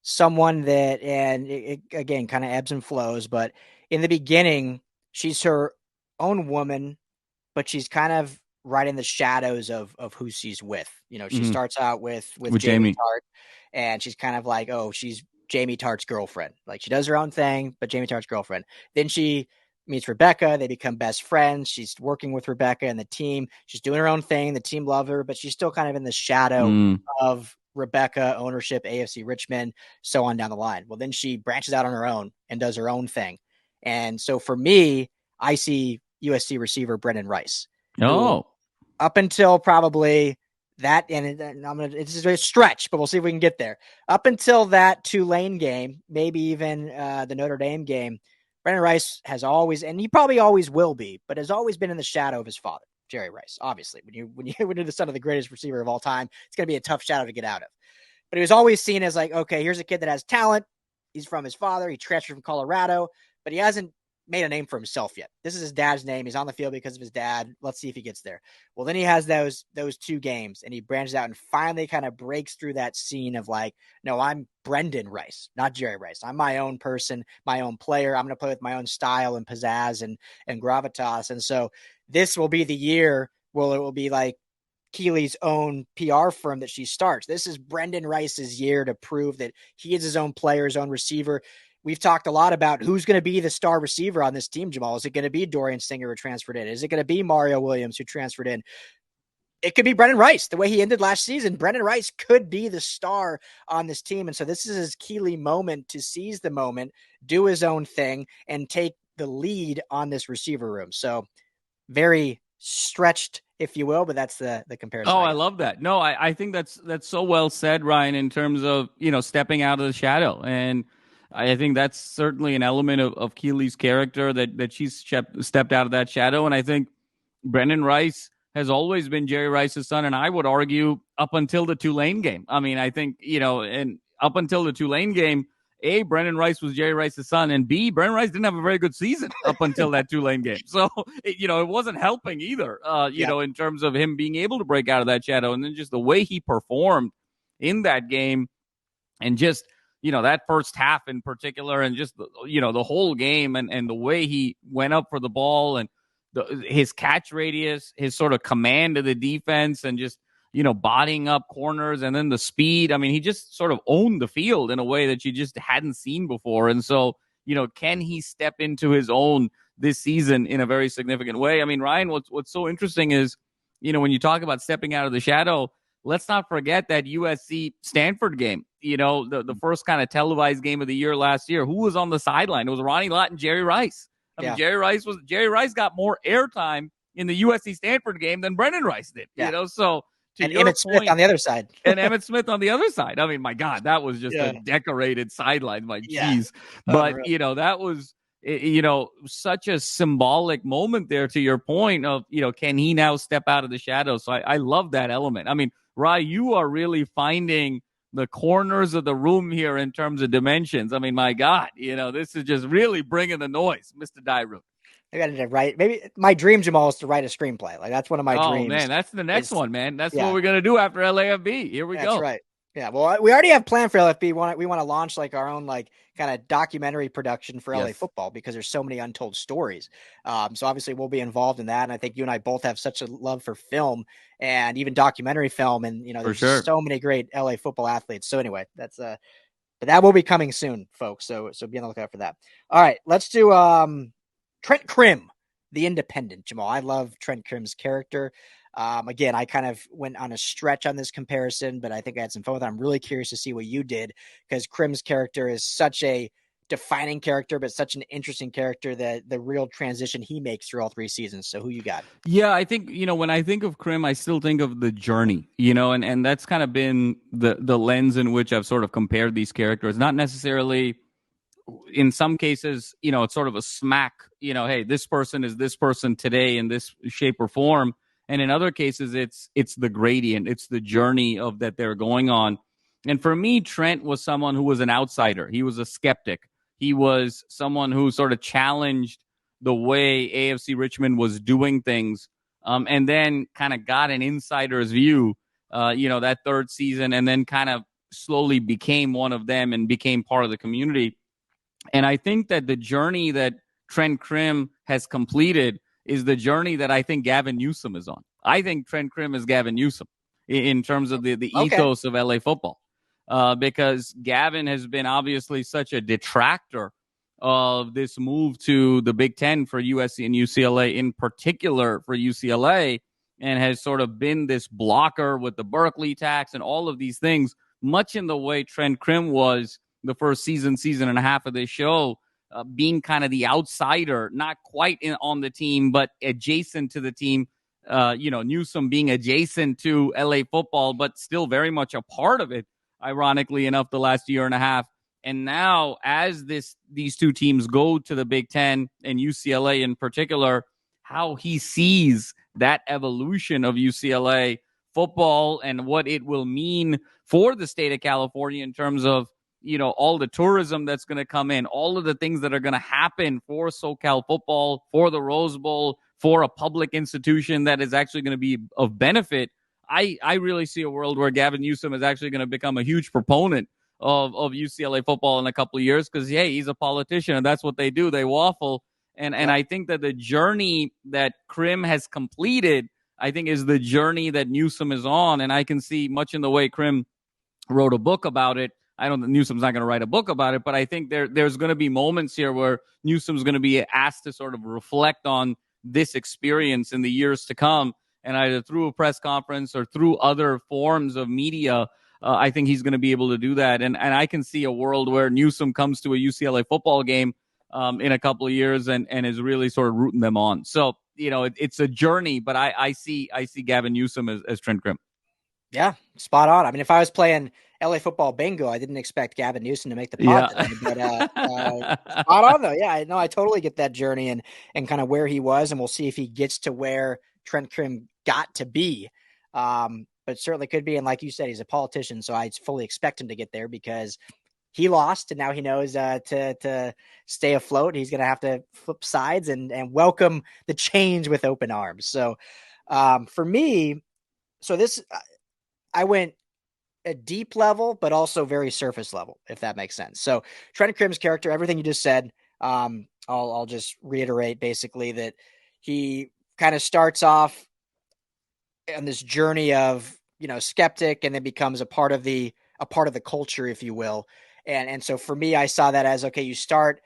someone that, and it again, kind of ebbs and flows, but in the beginning, she's her own woman, but she's kind of right in the shadows of who she's with. She starts out with Jamie Tartt, and she's kind of like, oh, she's Jamie Tartt's girlfriend. Like, she does her own thing, but Jamie Tartt's girlfriend. Then she meets Rebecca. They become best friends. She's working with Rebecca and the team. She's doing her own thing. The team love her, but she's still kind of in the shadow of Rebecca, ownership, AFC Richmond, so on down the line. Well, then she branches out on her own and does her own thing. And so for me, I see USC receiver Brendan Rice. Oh, Up until probably that, and it's a stretch, but we'll see if we can get there. Up until that Tulane game, maybe even the Notre Dame game, Brendan Rice has always, and he probably always will be, but has always been in the shadow of his father, Jerry Rice. Obviously, when you're the son of the greatest receiver of all time, it's going to be a tough shadow to get out of. But he was always seen as like, okay, here's a kid that has talent. He's from his father. He transferred from Colorado, but he hasn't made a name for himself yet. This is his dad's name. He's on the field because of his dad. Let's see if he gets there. Well, then he has those two games, and he branches out and finally kind of breaks through that scene of like, no, I'm Brendan Rice, not Jerry Rice. I'm my own person, my own player. I'm going to play with my own style and pizzazz and gravitas. And so this will be the year where it will be like Keely's own PR firm that she starts. This is Brendan Rice's year to prove that he is his own player, his own receiver. We've talked a lot about who's going to be the star receiver on this team, Jamal. Is it going to be Dorian Singer who transferred in? Is it going to be Mario Williams who transferred in? It could be Brendan Rice. The way he ended last season, Brendan Rice could be the star on this team. And so this is his Keely moment to seize the moment, do his own thing, and take the lead on this receiver room. So very stretched, if you will, but that's the comparison. Oh, I love that. No, I think that's so well said, Ryan, in terms of, stepping out of the shadow. And I think that's certainly an element of Keely's character that she's stepped out of that shadow. And I think Brendan Rice has always been Jerry Rice's son. And I would argue up until the Tulane game. I mean, I think, and up until the Tulane game, A, Brendan Rice was Jerry Rice's son. And B, Brendan Rice didn't have a very good season up until that Tulane game. So, it wasn't helping either, in terms of him being able to break out of that shadow. And then just the way he performed in that game and just, that first half in particular, and just, the whole game and the way he went up for the ball and his catch radius, his sort of command of the defense and just, bodying up corners and then the speed. I mean, he just sort of owned the field in a way that you just hadn't seen before. And so, can he step into his own this season in a very significant way? I mean, Ryan, what's so interesting is, when you talk about stepping out of the shadow, let's not forget that USC Stanford game, the first kind of televised game of the year last year. Who was on the sideline? It was Ronnie Lott and Jerry Rice. I mean, Jerry Rice got more airtime in the USC Stanford game than Brendan Rice did, so to and your Emmett point, Smith on the other side. and Emmett Smith on the other side. I mean, my God, that was just a decorated sideline. My geez. But, that was, such a symbolic moment there to your point of, can he now step out of the shadows? So I love that element. I mean, Rye, you are really finding the corners of the room here in terms of dimensions. I mean, my God, this is just really bringing the noise, Mr. Dairu. I got to write. Maybe my dream, Jamal, is to write a screenplay. Like that's one of my dreams. Oh man, that's the next one, man. That's what we're gonna do after LAFB. Here we go. That's right. Yeah. Well, we already have planned for LFB. We want to launch like our own like kind of documentary production for LA football because there's so many untold stories. So obviously we'll be involved in that, and I think you and I both have such a love for film and even documentary film, and there's so many great LA football athletes. So anyway, that's but that will be coming soon, folks. So be on the lookout for that. All right, let's do Trent Crimm, the Independent. Jamal, I love Trent Crimm's character. Again, I kind of went on a stretch on this comparison, but I think I had some fun with it. I'm really curious to see what you did because Crimm's character is such a defining character, but such an interesting character that the real transition he makes through all 3 seasons. So who you got? Yeah, I think, when I think of Crimm, I still think of the journey, and that's kind of been the lens in which I've sort of compared these characters, not necessarily in some cases, it's sort of a smack, hey, this person is this person today in this shape or form. And in other cases, it's the gradient. It's the journey of that they're going on. And for me, Trent was someone who was an outsider. He was a skeptic. He was someone who sort of challenged the way AFC Richmond was doing things. And then kind of got an insider's view, that third season, and then kind of slowly became one of them and became part of the community. And I think that the journey that Trent Crimm has completed is the journey that I think Gavin Newsom is on. I think Trent Crimm is Gavin Newsom in terms of the ethos of LA football. Because Gavin has been obviously such a detractor of this move to the Big Ten for USC and UCLA, in particular for UCLA, and has sort of been this blocker with the Berkeley tax and all of these things, much in the way Trent Crimm was the first season and a half of this show, being kind of the outsider, not quite on the team, but adjacent to the team. Newsom being adjacent to LA football, but still very much a part of it, ironically enough, the last year and a half. And now as these two teams go to the Big Ten and UCLA in particular, how he sees that evolution of UCLA football and what it will mean for the state of California in terms of, all the tourism that's going to come in, all of the things that are going to happen for SoCal football, for the Rose Bowl, for a public institution that is actually going to be of benefit. I really see a world where Gavin Newsom is actually going to become a huge proponent of UCLA football in a couple of years because, hey, he's a politician and that's what they do. They waffle. And I think that the journey that Crimm has completed, I think, is the journey that Newsom is on. And I can see much in the way Crimm wrote a book about it. I don't think Newsom's not going to write a book about it, but I think there's going to be moments here where Newsom's going to be asked to sort of reflect on this experience in the years to come. And either through a press conference or through other forms of media, I think he's going to be able to do that. And I can see a world where Newsom comes to a UCLA football game in a couple of years and is really sort of rooting them on. So, it's a journey, but I see Gavin Newsom as Trent Crimm. Yeah, spot on. I mean, if I was playing LA football bingo, I didn't expect Gavin Newsom to make the pod today, but spot on though. Yeah, I totally get that journey and kind of where he was, and we'll see if he gets to where Trent Crimm got to be. But certainly could be. And like you said, he's a politician, so I fully expect him to get there because he lost and now he knows to stay afloat. He's going to have to flip sides and welcome the change with open arms. So for me, I went a deep level, but also very surface level, if that makes sense. So Trent Crimm's character, everything you just said, I'll just reiterate basically that he kind of starts off on this journey of, skeptic and then becomes a part of the culture, if you will. And so for me, I saw that as, okay, you start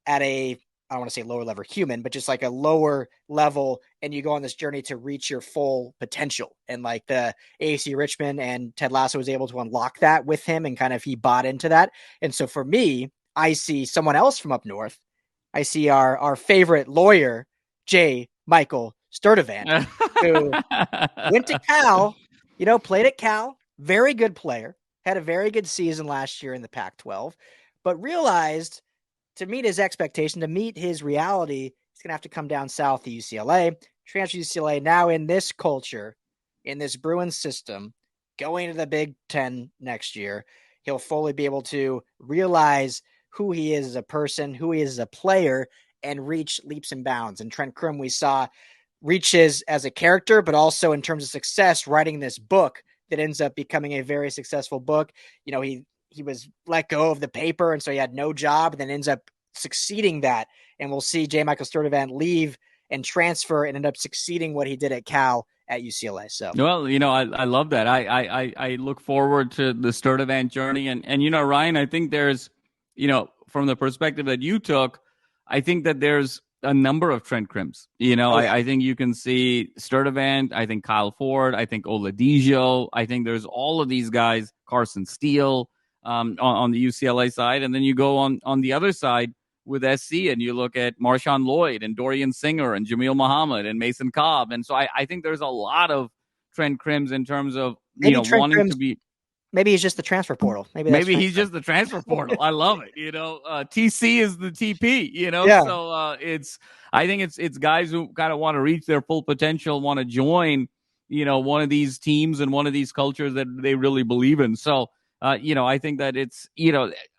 at a I don't want to say lower level human, but just like a lower level, and you go on this journey to reach your full potential. And like the AC Richmond and Ted Lasso was able to unlock that with him, and kind of he bought into that. And so for me, I see someone else from up north. I see our favorite lawyer, J. Michael Sturdivant, who went to Cal, played at Cal, very good player, had a very good season last year in the Pac-12, but realized to meet his expectation, to meet his reality, he's going to have to come down south to UCLA, transfer to UCLA. Now in this culture, in this Bruins system, going to the Big Ten next year, he'll fully be able to realize who he is as a person, who he is as a player, and reach leaps and bounds. And Trent Krim, we saw, reaches as a character, but also in terms of success, writing this book that ends up becoming a very successful book. He was let go of the paper, and so he had no job, and then ends up succeeding that. And we'll see J. Michael Sturdivant leave and transfer and end up succeeding what he did at Cal at UCLA. So, well, I love that. I look forward to the Sturdivant journey. And Ryan, I think there's, from the perspective that you took, I think that there's a number of Trent Krims. I think you can see Sturdivant, I think Kyle Ford, I think Oladipo, I think there's all of these guys, Carson Steele, on the UCLA side. And then you go on the other side with SC, and you look at Marshawn Lloyd and Dorian Singer and Jamil Muhammad and Mason Cobb. And so I think there's a lot of Trent Krims in terms of, wanting to be. Maybe he's just the transfer portal. Maybe he's just the transfer portal. I love it. TC is the TP, Yeah. So I think it's guys who kind of want to reach their full potential, want to join, one of these teams and one of these cultures that they really believe in. So, I think that it's,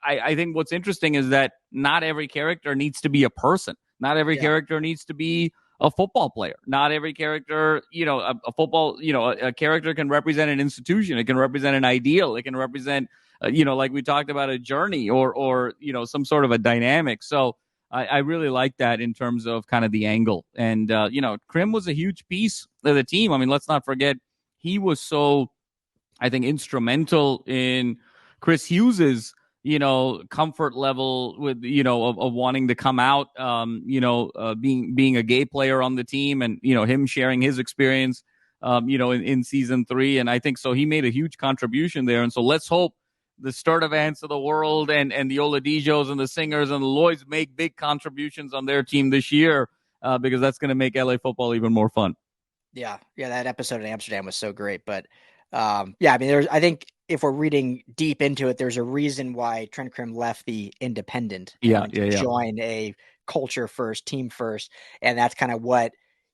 I think what's interesting is that not every character needs to be a person. Not every character needs to be a football player. Not every character, a character can represent an institution. It can represent an ideal. It can represent, like we talked about, a journey or some sort of a dynamic. So I really like that in terms of kind of the angle. And, Krim was a huge piece of the team. I mean, let's not forget, he was so, I think, instrumental in Chris Hughes's, comfort level with, of wanting to come out, being a gay player on the team, and, him sharing his experience, in season 3. And I think so he made a huge contribution there. And so let's hope the Sturdivants of the world and the Oladijos and the Singers and the Lloyds make big contributions on their team this year, because that's going to make LA football even more fun. Yeah. That episode in Amsterdam was so great. But I think if we're reading deep into it, there's a reason why Trent Krim left the Independent to join a culture first, team first. And that's kind of what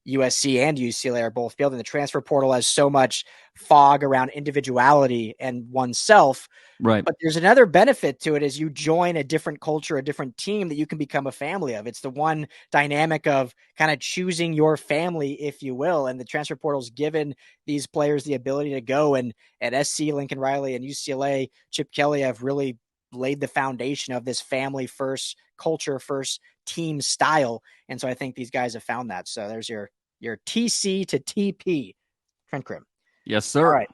USC and UCLA are both building. The transfer portal has so much fog around individuality and oneself. Right. But there's another benefit to it as you join a different culture, a different team that you can become a family of. It's the one dynamic of kind of choosing your family, if you will. And the transfer portal's given these players the ability to go, and at SC, Lincoln Riley, and UCLA, Chip Kelley have really laid the foundation of this family first, culture first team style. And so I think these guys have found that. So there's your TC to TP, Trent Krim. Yes, sir. All right.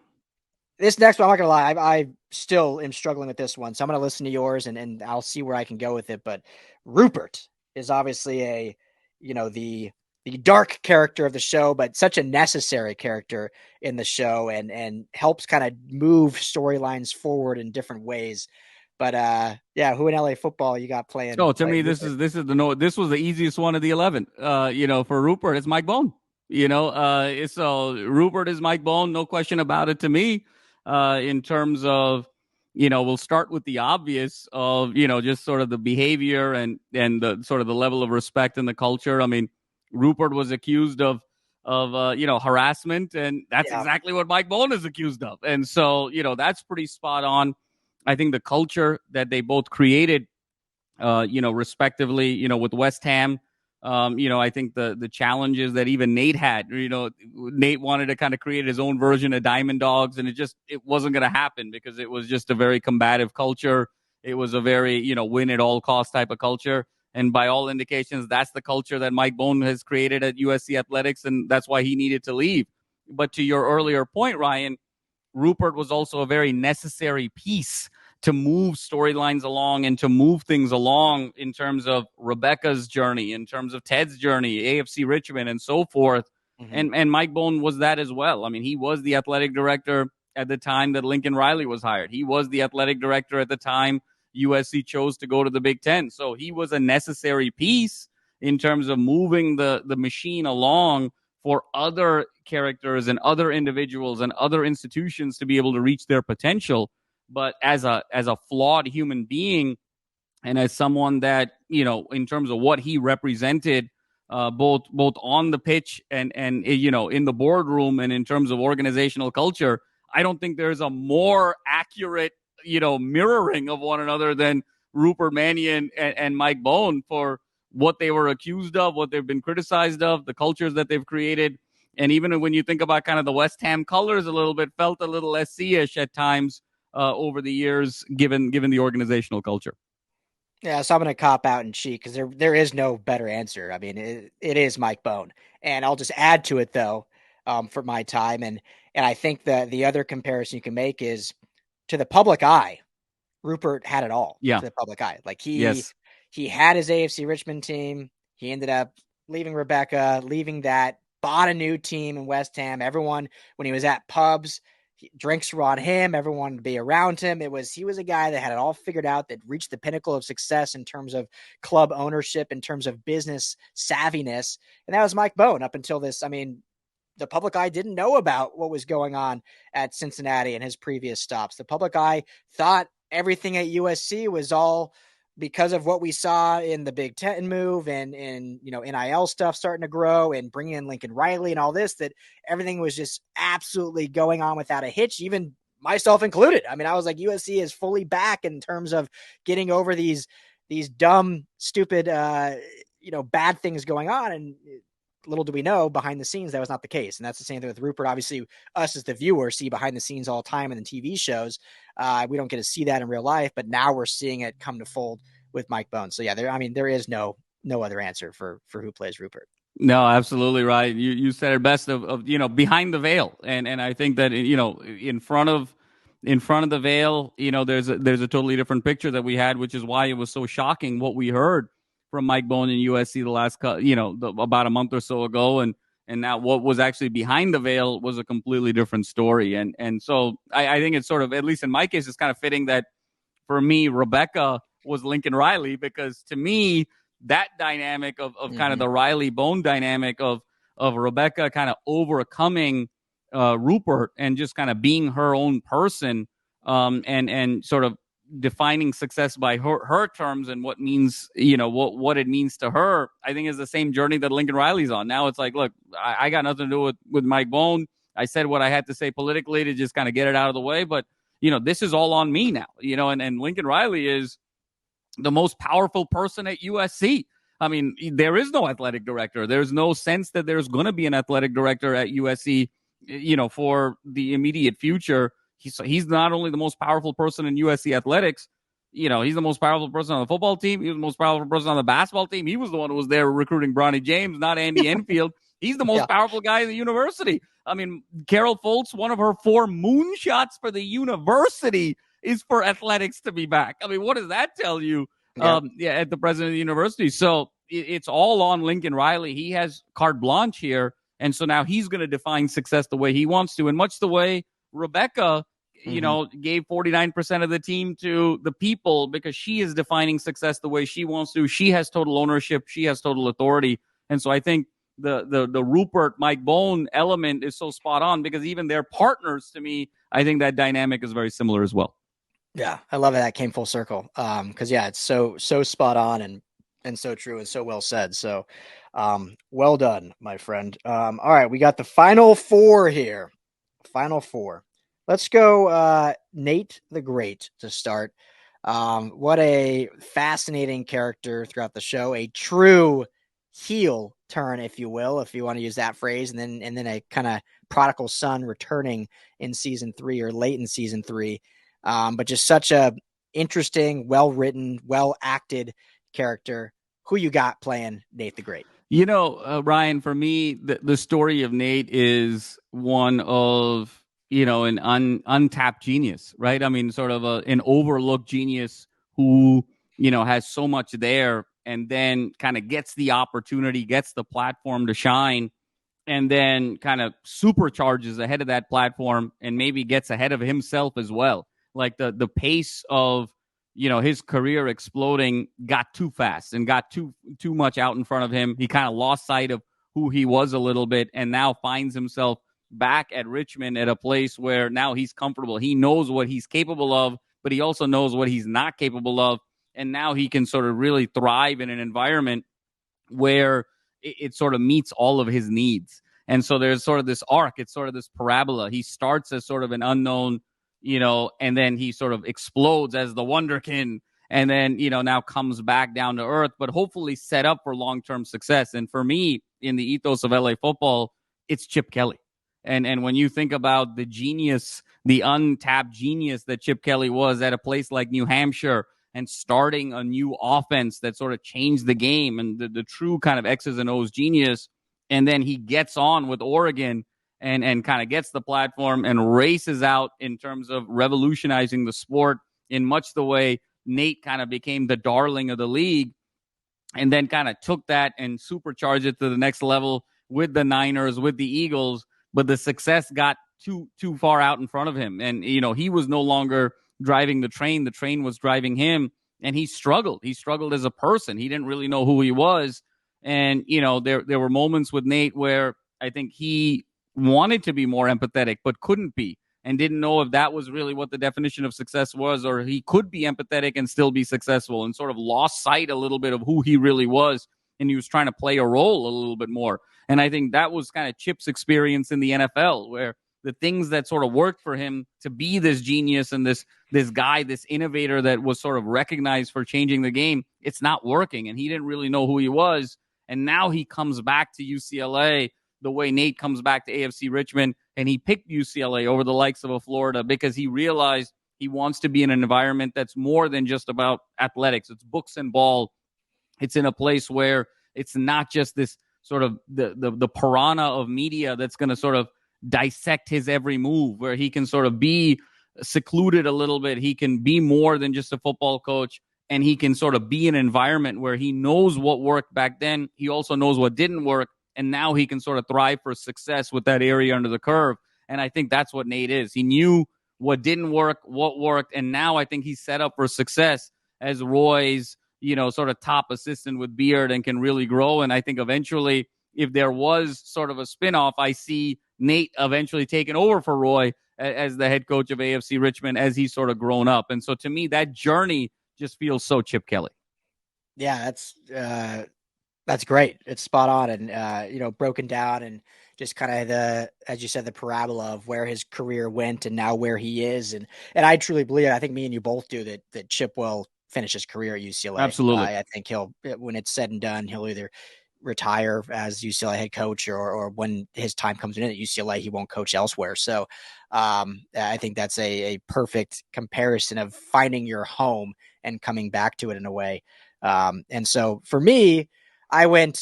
This next one, I'm not going to lie, I still am struggling with this one. So I'm going to listen to yours and I'll see where I can go with it. But Rupert is obviously the dark character of the show, but such a necessary character in the show and helps kind of move storylines forward in different ways. But who in LA football you got playing? Oh, to me, this was the easiest one of the 11. For Rupert, it's Mike Bohn. So Rupert is Mike Bohn, no question about it to me. In terms of, we'll start with the obvious of, just sort of the behavior and the sort of the level of respect in the culture. I mean, Rupert was accused of harassment, and that's exactly what Mike Bohn is accused of. And so, that's pretty spot on. I think the culture that they both created, respectively, with West Ham, I think the challenges that even Nate had, Nate wanted to kind of create his own version of Diamond Dogs, and it wasn't going to happen because it was just a very combative culture. It was a very, win at all costs type of culture. And by all indications, that's the culture that Mike Bohn has created at USC Athletics, and that's why he needed to leave. But to your earlier point, Ryan, Rupert was also a very necessary piece to move storylines along and to move things along in terms of Rebecca's journey, in terms of Ted's journey, AFC Richmond, and so forth. And Mike Bohn was that as well. I mean, he was the athletic director at the time that Lincoln Riley was hired. He was the athletic director at the time USC chose to go to the Big Ten. So he was a necessary piece in terms of moving the machine along for other characters and other individuals and other institutions to be able to reach their potential. But as a flawed human being, and as someone that, in terms of what he represented, both on the pitch and in the boardroom and in terms of organizational culture, I don't think there's a more accurate mirroring of one another than Rupert Mannion and Mike Bohn for what they were accused of, what they've been criticized of, the cultures that they've created. And even when you think about kind of the West Ham colors a little bit, felt a little SC-ish at times over the years, given the organizational culture. Yeah, so I'm going to cop out and cheat because there is no better answer. I mean, it is Mike Bohn. And I'll just add to it, though, for my time. And I think that the other comparison you can make is to the public eye, Rupert had it all. Yeah. To the public eye. Like he had his AFC Richmond team. He ended up leaving Rebecca, leaving that, bought a new team in West Ham. Everyone, when he was at pubs, drinks were on him. Everyone wanted to be around him. He was a guy that had it all figured out, that reached the pinnacle of success in terms of club ownership, in terms of business savviness. And that was Mike Bohn up until this. I mean, the public eye didn't know about what was going on at Cincinnati and his previous stops. The public eye thought everything at USC was all because of what we saw in the Big Ten move and NIL stuff starting to grow and bringing in Lincoln Riley and all this, that everything was just absolutely going on without a hitch, even myself included. I mean, I was like, USC is fully back in terms of getting over these dumb, stupid, bad things going on. And little do we know, behind the scenes, that was not the case. And that's the same thing with Rupert. Obviously, us as the viewer see behind the scenes all the time in the TV shows. We don't get to see that in real life, but now we're seeing it come to fold with Mike Bohn. So yeah, there is no other answer for who plays Rupert. No, absolutely right. You said it best of behind the veil. And I think that, in front of the veil, there's a totally different picture that we had, which is why it was so shocking what we heard from Mike Bohn in USC the last, about a month or so ago. And now what was actually behind the veil was a completely different story. And so I think it's sort of, at least in my case, it's kind of fitting that for me, Rebecca was Lincoln Riley, because to me, that dynamic of kind of the Riley Bohn dynamic of Rebecca kind of overcoming Rupert and just kind of being her own person, and sort of defining success by her terms and what means, what it means to her, I think is the same journey that Lincoln Riley's on. Now it's like, look, I got nothing to do with Mike Bohn. I said what I had to say politically to just kind of get it out of the way. But, this is all on me now, and Lincoln Riley is the most powerful person at USC. I mean, there is no athletic director. There's no sense that there's going to be an athletic director at USC, for the immediate future. He's not only the most powerful person in USC athletics, he's the most powerful person on the football team. He was the most powerful person on the basketball team. He was the one who was there recruiting Bronny James, not Andy Enfield. He's the most powerful guy in the university. I mean, Carol Foltz, one of her 4 moonshots for the university is for athletics to be back. I mean, what does that tell you? At the president of the university. So it's all on Lincoln Riley. He has carte blanche here. And so now he's going to define success the way he wants to. And much the way Rebecca, gave 49% of the team to the people, because she is defining success the way she wants to. She has total ownership. She has total authority. And so I think the Rupert Mike Bohn element is so spot on, because even their partners, to me, I think that dynamic is very similar as well. Yeah, I love that came full circle. Because it's so spot on and so true and so well said. So, well done, my friend. All right, we got the final 4 here. Final 4. Let's go Nate the Great to start. What a fascinating character throughout the show. A true heel turn, if you will, if you want to use that phrase, and then a kind of prodigal son returning in season 3 or late in season 3. But just such a interesting, well-written, well-acted character. Who you got playing Nate the Great? Ryan, for me, the story of Nate is one of, an untapped genius, right? I mean, sort of an overlooked genius who, has so much there, and then kind of gets the opportunity, gets the platform to shine, and then kind of supercharges ahead of that platform and maybe gets ahead of himself as well. Like the pace of, his career exploding got too fast and got too much out in front of him. He kind of lost sight of who he was a little bit, and now finds himself back at Richmond at a place where now he's comfortable. He knows what he's capable of, but he also knows what he's not capable of. And now he can sort of really thrive in an environment where it sort of meets all of his needs. And so there's sort of this arc. It's sort of this parabola. He starts as sort of an unknown, and then he sort of explodes as the wonderkin, and then, now comes back down to earth, but hopefully set up for long-term success. And for me, in the ethos of LA football, it's Chip Kelley. And when you think about the genius, the untapped genius that Chip Kelley was at a place like New Hampshire, and starting a new offense that sort of changed the game, and the true kind of X's and O's genius. And then he gets on with Oregon and kind of gets the platform and races out in terms of revolutionizing the sport in much the way Nate kind of became the darling of the league, and then kind of took that and supercharged it to the next level with the Niners, with the Eagles. But the success got too far out in front of him. And, he was no longer driving the train. The train was driving him, and he struggled. He struggled as a person. He didn't really know who he was. And, there were moments with Nate where I think he wanted to be more empathetic, but couldn't be, and didn't know if that was really what the definition of success was, or he could be empathetic and still be successful, and sort of lost sight a little bit of who he really was. And he was trying to play a role a little bit more. And I think that was kind of Chip's experience in the NFL, where the things that sort of worked for him to be this genius and this guy, this innovator that was sort of recognized for changing the game, it's not working. And he didn't really know who he was. And now he comes back to UCLA the way Nate comes back to AFC Richmond, and he picked UCLA over the likes of a Florida because he realized he wants to be in an environment that's more than just about athletics. It's books and ball. It's in a place where it's not just this sort of the piranha of media that's going to sort of dissect his every move, where he can sort of be secluded a little bit. He can be more than just a football coach, and he can sort of be in an environment where he knows what worked back then. He also knows what didn't work, and now he can sort of thrive for success with that area under the curve. And I think that's what Nate is. He knew what didn't work, what worked, and now I think he's set up for success as Roy's, sort of top assistant with Beard, and can really grow. And I think eventually, if there was sort of a spinoff, I see Nate eventually taking over for Roy as the head coach of AFC Richmond as he's sort of grown up. And so to me, that journey just feels so Chip Kelley. Yeah, that's great. It's spot on, and broken down, and just kind of as you said, the parabola of where his career went and now where he is. And I truly believe, I think me and you both do, that Chip will finish his career at UCLA. Absolutely. I think when it's said and done, he'll either retire as UCLA head coach, or when his time comes in at UCLA, he won't coach elsewhere. So I think that's a perfect comparison of finding your home and coming back to it in a way. And so for me, I went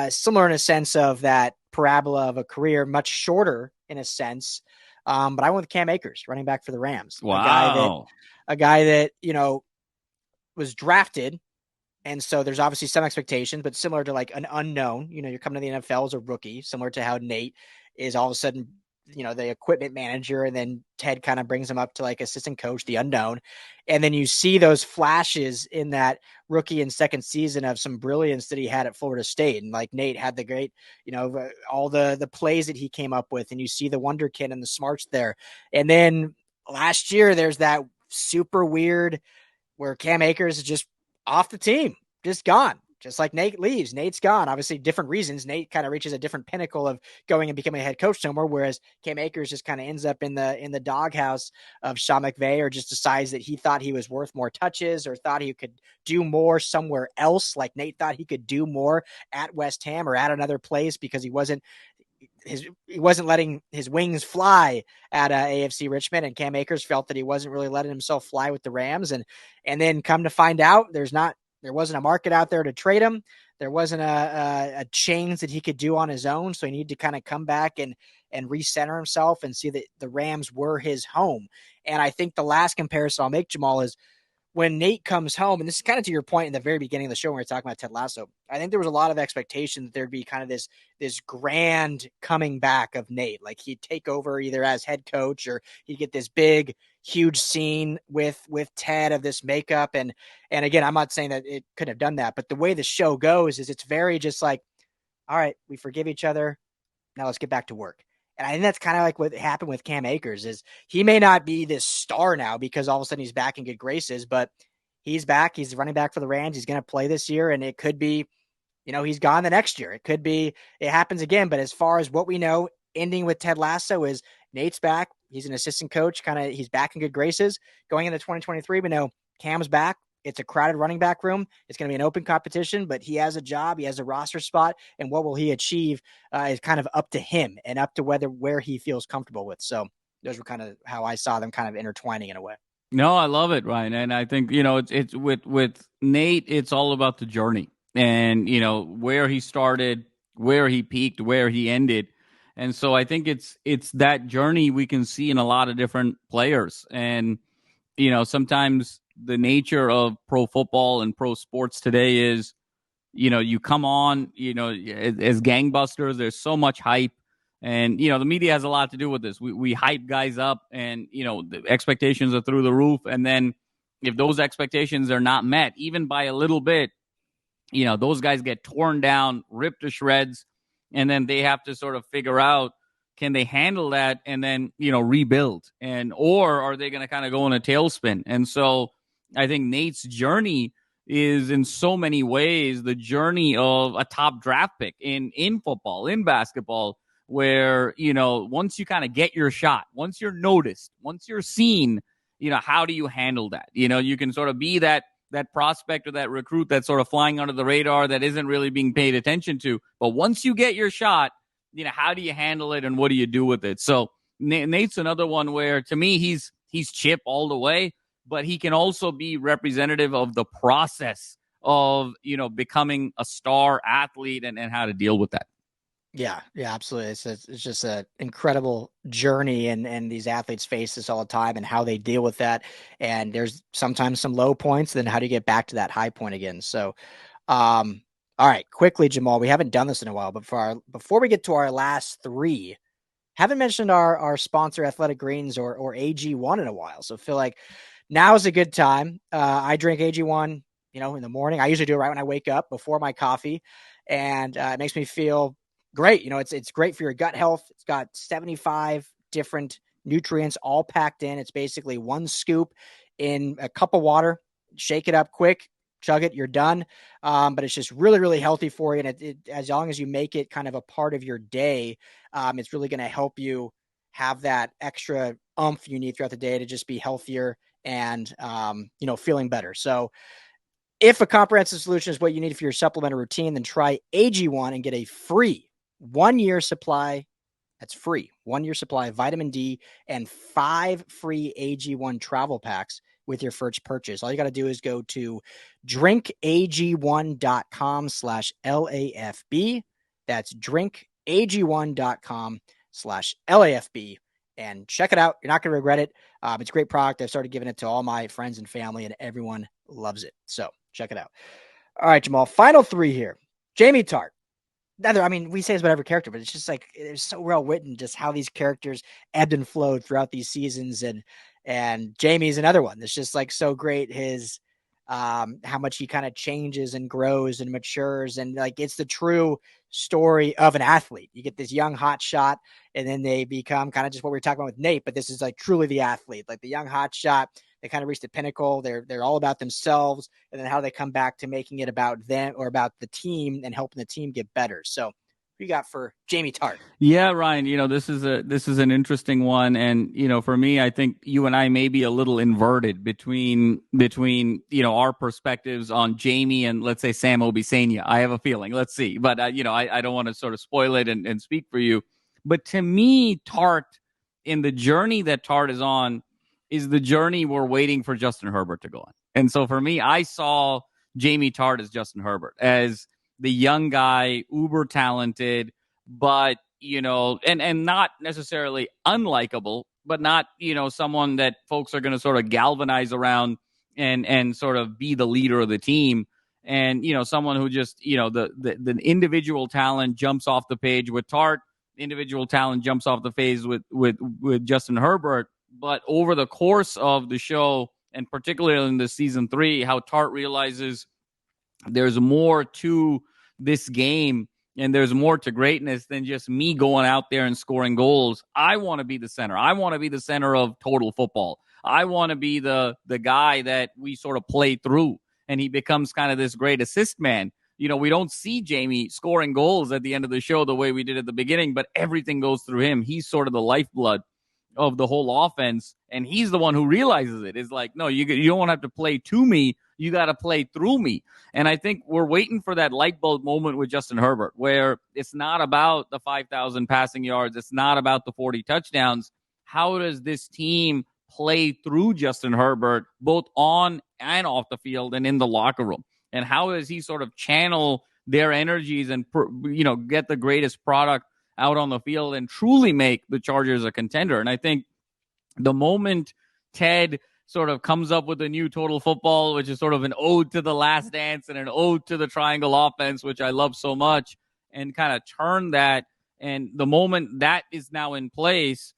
similar in a sense of that parabola of a career, much shorter in a sense. But I went with Cam Akers, running back for the Rams. Wow. A guy that, was drafted. And so there's obviously some expectations, but similar to like an unknown, you're coming to the NFL as a rookie, similar to how Nate is all of a sudden, the equipment manager, and then Ted kind of brings him up to like assistant coach, the unknown. And then you see those flashes in that rookie and second season of some brilliance that he had at Florida State. And like Nate had the great, all the plays that he came up with, and you see the wonderkid and the smarts there. And then last year, there's that super weird where Cam Akers is just off the team, just gone, just like Nate leaves. Nate's gone, obviously different reasons. Nate kind of reaches a different pinnacle of going and becoming a head coach somewhere, whereas Cam Akers just kind of ends up in the doghouse of Sean McVay, or just decides that he thought he was worth more touches, or thought he could do more somewhere else. Like Nate thought he could do more at West Ham or at another place because he wasn't letting his wings fly at AFC Richmond, and Cam Akers felt that he wasn't really letting himself fly with the Rams. And then come to find out, there wasn't a market out there to trade him. There wasn't a change that he could do on his own. So he needed to kind of come back and recenter himself and see that the Rams were his home. And I think the last comparison I'll make, Jamal, is when Nate comes home, and this is kind of to your point in the very beginning of the show when we were talking about Ted Lasso, I think there was a lot of expectation that there'd be kind of this grand coming back of Nate. Like he'd take over either as head coach or he'd get this big, huge scene with Ted of this makeup. And again, I'm not saying that it couldn't have done that, but the way the show goes is it's very just like, all right, we forgive each other. Now let's get back to work. And I think that's kind of like what happened with Cam Akers is he may not be this star now because all of a sudden he's back in good graces, but he's back. He's running back for the Rams. He's going to play this year. And it could be, he's gone the next year. It could be, it happens again. But as far as what we know, ending with Ted Lasso is Nate's back. He's an assistant coach. He's back in good graces going into 2023. We know Cam's back. It's a crowded running back room. It's going to be an open competition, but he has a job. He has a roster spot. And what will he achieve is kind of up to him and up to where he feels comfortable with. So those were kind of how I saw them kind of intertwining in a way. No, I love it, Ryan. And I think, it's with Nate, it's all about the journey and, where he started, where he peaked, where he ended. And so I think it's that journey we can see in a lot of different players. And, sometimes the nature of pro football and pro sports today is, you come on, as gangbusters, there's so much hype. And, the media has a lot to do with this. We hype guys up and, the expectations are through the roof. And then if those expectations are not met, even by a little bit, those guys get torn down, ripped to shreds. And then they have to sort of figure out, can they handle that and then, rebuild? Or are they going to kind of go in a tailspin? And so I think Nate's journey is in so many ways the journey of a top draft pick in football, in basketball, where, once you kind of get your shot, once you're noticed, once you're seen, how do you handle that? You can sort of be that prospect or that recruit that's sort of flying under the radar that isn't really being paid attention to. But once you get your shot, how do you handle it and what do you do with it? So Nate's another one where, to me, he's Chip all the way, but he can also be representative of the process of, becoming a star athlete and how to deal with that. Yeah, absolutely. It's just an incredible journey, and these athletes face this all the time and how they deal with that. And there's sometimes some low points, then how do you get back to that high point again? So, all right, quickly, Jamal, we haven't done this in a while, but before we get to our last three, haven't mentioned our sponsor, Athletic Greens or AG1 in a while. So I feel like now is a good time. I drink AG1, in the morning. I usually do it right when I wake up before my coffee, and it makes me feel great. It's great for your gut health. It's got 75 different nutrients all packed in. It's basically one scoop in a cup of water. Shake it up quick, chug it, you're done. But it's just really, really healthy for you. And it, as long as you make it kind of a part of your day, it's really going to help you have that extra oomph you need throughout the day to just be healthier and, feeling better. So if a comprehensive solution is what you need for your supplemental routine, then try AG1 and get a free 1 year supply. That's free 1 year supply of vitamin D and 5 free AG1 travel packs with your first purchase. All you got to do is go to drinkag1.com/LAFB. That's drinkag1.com/LAFB and check it out. You're not going to regret it. It's a great product. I've started giving it to all my friends and family and everyone loves it. So check it out. All right, Jamal, final three here. Jamie Tartt. We say this about every character, but it's just like, it's so well written, just how these characters ebbed and flowed throughout these seasons. And Jamie's another one that's just like so great. His, how much he kind of changes and grows and matures. And like, it's the true story of an athlete. You get this young hot shot and then they become kind of just what we were talking about with Nate, but this is like truly the athlete, like the young hot shot. They kind of reach the pinnacle. They're all about themselves, and then how they come back to making it about them or about the team and helping the team get better. So, what you got for Jamie Tartt? Yeah, Ryan. This is an interesting one, and for me, I think you and I may be a little inverted between our perspectives on Jamie and, let's say, Sam Obisanya. I have a feeling. Let's see, but I don't want to sort of spoil it and speak for you. But to me, Tartt, in the journey that Tartt is on, is the journey we're waiting for Justin Herbert to go on. And so for me, I saw Jamie Tartt as Justin Herbert, as the young guy, uber talented, but, and not necessarily unlikable, but not, someone that folks are going to sort of galvanize around and sort of be the leader of the team. And, someone who just, the individual talent jumps off the page with Tartt, individual talent jumps off the page with Justin Herbert. But over the course of the show, and particularly in the season 3, how Tartt realizes there's more to this game and there's more to greatness than just me going out there and scoring goals. I want to be the center. I want to be the center of total football. I want to be the guy that we sort of play through. And he becomes kind of this great assist man. We don't see Jamie scoring goals at the end of the show the way we did at the beginning, but everything goes through him. He's sort of the lifeblood of the whole offense. And he's the one who realizes it. It's like, no, you don't have to play to me. You got to play through me. And I think we're waiting for that light bulb moment with Justin Herbert, where it's not about the 5,000 passing yards. It's not about the 40 touchdowns. How does this team play through Justin Herbert, both on and off the field and in the locker room? And how does he sort of channel their energies and, get the greatest product out on the field and truly make the Chargers a contender? And I think the moment Ted sort of comes up with a new total football, which is sort of an ode to the last dance and an ode to the triangle offense, which I love so much, and kind of turn that. And the moment that is now in place,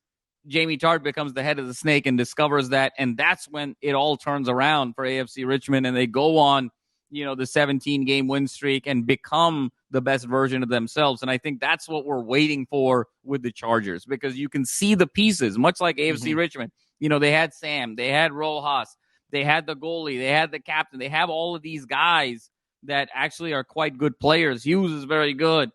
Jamie Tartt becomes the head of the snake and discovers that. And that's when it all turns around for AFC Richmond. And they go on, the 17-game win streak and become the best version of themselves. And I think that's what we're waiting for with the Chargers, because you can see the pieces, much like AFC Richmond. They had Sam, they had Rojas, they had the goalie, they had the captain. They have all of these guys that actually are quite good players. Hughes is very good,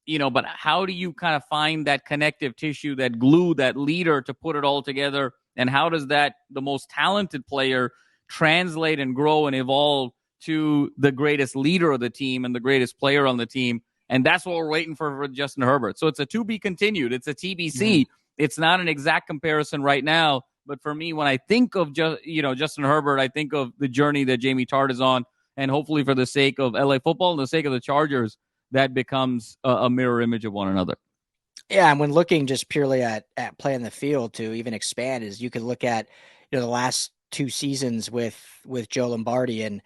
but how do you kind of find that connective tissue, that glue, that leader to put it all together? And how does the most talented player translate and grow and evolve to the greatest leader of the team and the greatest player on the team? And that's what we're waiting for Justin Herbert. So it's a to be continued. It's a TBC. It's not an exact comparison right now. But for me, when I think of Justin Herbert, I think of the journey that Jamie Tartt is on. And hopefully for the sake of LA football and the sake of the Chargers, that becomes a mirror image of one another. Yeah, and when looking just purely at play in the field, to even expand, is you could look at the last 2 seasons with Joe Lombardi, and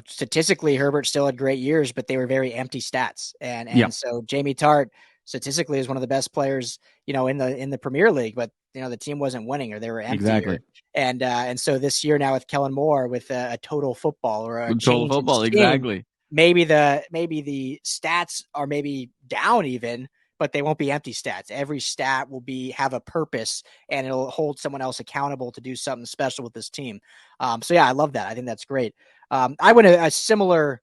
statistically Herbert still had great years, but they were very empty stats. And so Jamie Tartt statistically is one of the best players in the Premier League, but the team wasn't winning, or they were empty. Exactly. And so this year now with Kellen Moore with a total football, or a total football, exactly. Maybe the stats are maybe down even, but they won't be empty stats. Every stat will have a purpose, and it'll hold someone else accountable to do something special with this team. So yeah, I love that. I think that's great. I went a similar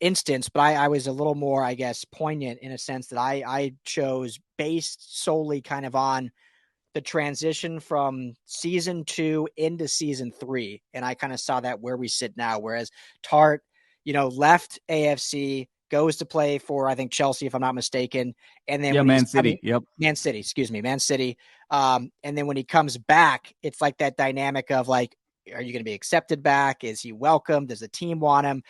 instance, but I was a little more, I guess, poignant in a sense that I chose based solely kind of on the transition from season 2 into season 3. And I kind of saw that where we sit now, whereas Tartt, left AFC, goes to play for, I think, Chelsea, if I'm not mistaken. And then Man City. Man City. And then when he comes back, it's like that dynamic of like, are you going to be accepted back? Is he welcome? Does the team want him?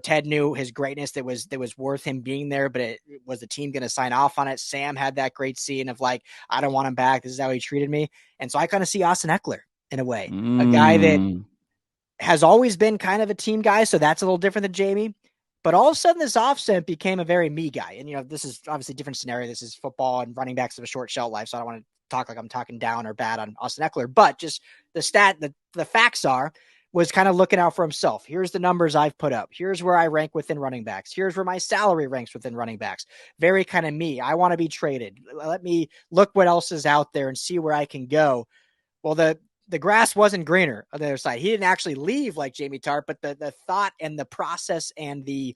Ted knew his greatness that was worth him being there, but was the team going to sign off on it? Sam had that great scene of like, I don't want him back. This is how he treated me. And so I kind of see Austin Ekeler in a way, a guy that has always been kind of a team guy. So that's a little different than Jamie. But all of a sudden, this offset became a very me guy. And, this is obviously a different scenario. This is football, and running backs have a short shelf life. So I don't want to talk like I'm talking down or bad on Austin Ekeler. But just the facts was kind of looking out for himself. Here's the numbers I've put up. Here's where I rank within running backs. Here's where my salary ranks within running backs. Very kind of me. I want to be traded. Let me look what else is out there and see where I can go. Well, the grass wasn't greener on the other side. He didn't actually leave like Jamie Tartt, but the thought and the process and the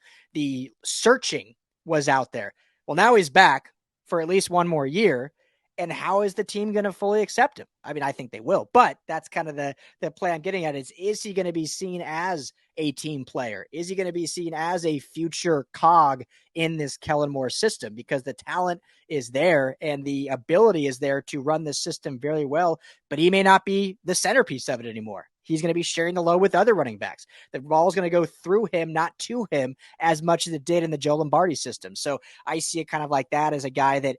searching was out there. Well, now he's back for at least one more year. And how is the team going to fully accept him? I mean, I think they will, but that's kind of the play I'm getting at is he going to be seen as a team player? Is he going to be seen as a future cog in this Kellen Moore system? Because the talent is there and the ability is there to run this system very well, but he may not be the centerpiece of it anymore. he's going to be sharing the load with other running backs. The ball is going to go through him, not to him, as much as it did in the Joe Lombardi system. So I see it kind of like that as a guy that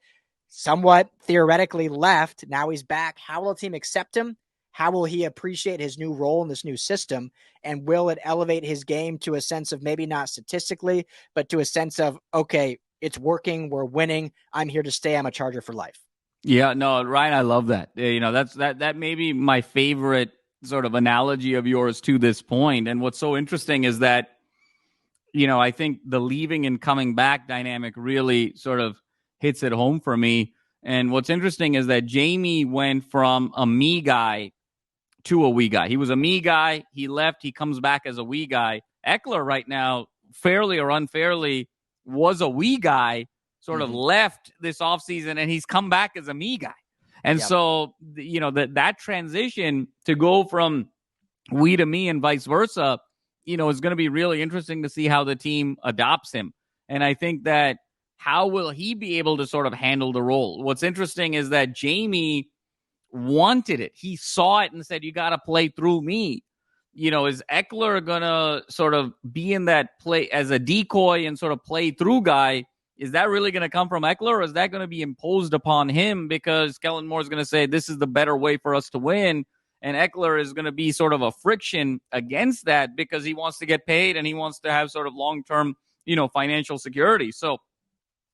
somewhat theoretically left. Now he's back. How will the team accept him? How will he appreciate his new role in this new system? And will it elevate his game to a sense of maybe not statistically, but to a sense of, okay, it's working. We're winning. I'm here to stay. I'm a Charger for life. Yeah, no, Ryan, I love that. That may be my favorite sort of analogy of yours to this point. And what's so interesting is that, I think the leaving and coming back dynamic really sort of hits it home for me. And what's interesting is that Jamie went from a me guy to a we guy. He was a me guy. He left. He comes back as a we guy. Ekeler right now, fairly or unfairly, was a we guy, sort of left this offseason, and he's come back as a me guy. And so, that transition to go from we to me and vice versa, is going to be really interesting to see how the team adopts him. And I think that how will he be able to sort of handle the role? What's interesting is that Jamie wanted it. He saw it and said, you got to play through me. Is Ekeler going to sort of be in that play as a decoy and sort of play through guy? Is that really going to come from Ekeler, or is that going to be imposed upon him because Kellen Moore is going to say this is the better way for us to win? And Ekeler is going to be sort of a friction against that because he wants to get paid and he wants to have sort of long-term, financial security. So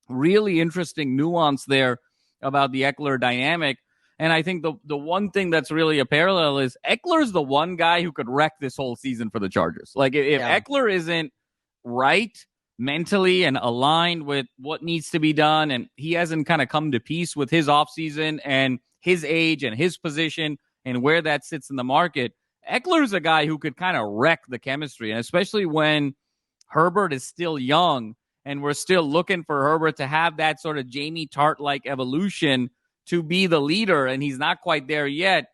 really interesting nuance there about the Ekeler dynamic. And I think the one thing that's really a parallel is Ekeler's the one guy who could wreck this whole season for the Chargers. Like if Ekeler isn't right mentally and aligned with what needs to be done, and he hasn't kind of come to peace with his offseason and his age and his position and where that sits in the market, Ekeler's a guy who could kind of wreck the chemistry. And especially when Herbert is still young and we're still looking for Herbert to have that sort of Jamie Tartt-like evolution to be the leader, and he's not quite there yet.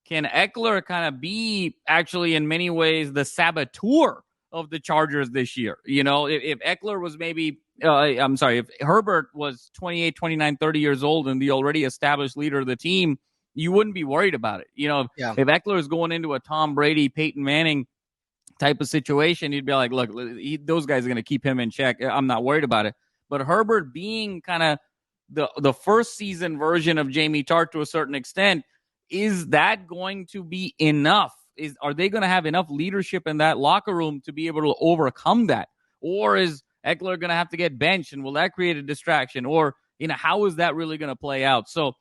Can Ekeler kind of be actually in many ways the saboteur of the Chargers this year? If Ekeler was if Herbert was 28, 29, 30 years old and the already established leader of the team, you wouldn't be worried about it. If Ekeler is going into a Tom Brady, Peyton Manning type of situation, you'd be like, look, those guys are going to keep him in check. I'm not worried about it. But Herbert being kind of the first season version of Jamie Tartt to a certain extent, is that going to be enough? Are they going to have enough leadership in that locker room to be able to overcome that? Or is Ekeler going to have to get benched, and will that create a distraction? Or, how is that really going to play out? So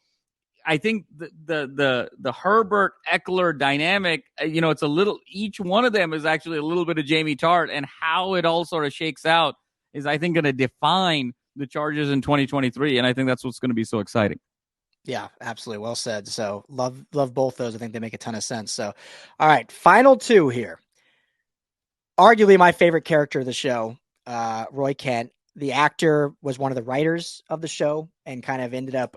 I think the Herbert Ekeler dynamic, it's a little, each one of them is actually a little bit of Jamie Tartt, and how it all sort of shakes out is, I think, going to define the Chargers in 2023. And I think that's what's going to be so exciting. Yeah, absolutely. Well said. So love both those. I think they make a ton of sense. So, all right, final two here. Arguably my favorite character of the show, Roy Kent. The actor was one of the writers of the show and kind of ended up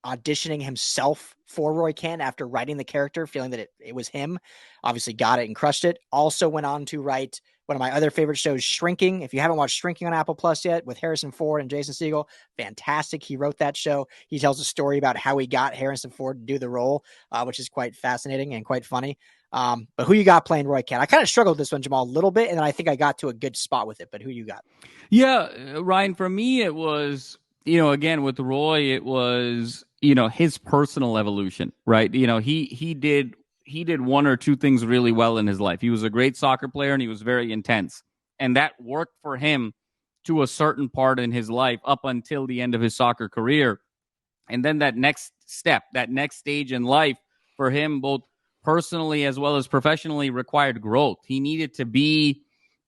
auditioning himself for Roy Kent after writing the character, feeling that it was him. Obviously got it and crushed it. Also went on to write one of my other favorite shows, Shrinking. If you haven't watched Shrinking on Apple Plus yet, with Harrison Ford and Jason Segel, fantastic. He wrote that show. He tells a story about how he got Harrison Ford to do the role, which is quite fascinating and quite funny. But who you got playing Roy Kent? I kind of struggled with this one, Jamal, a little bit, and then I think I got to a good spot with it. But who you got? Yeah, Ryan, for me, it was, again, with Roy, it was, his personal evolution, right? He did one or two things really well in his life. He was a great soccer player and he was very intense. And that worked for him to a certain part in his life up until the end of his soccer career. And then that next step, that next stage in life for him, both personally as well as professionally, required growth. He needed to be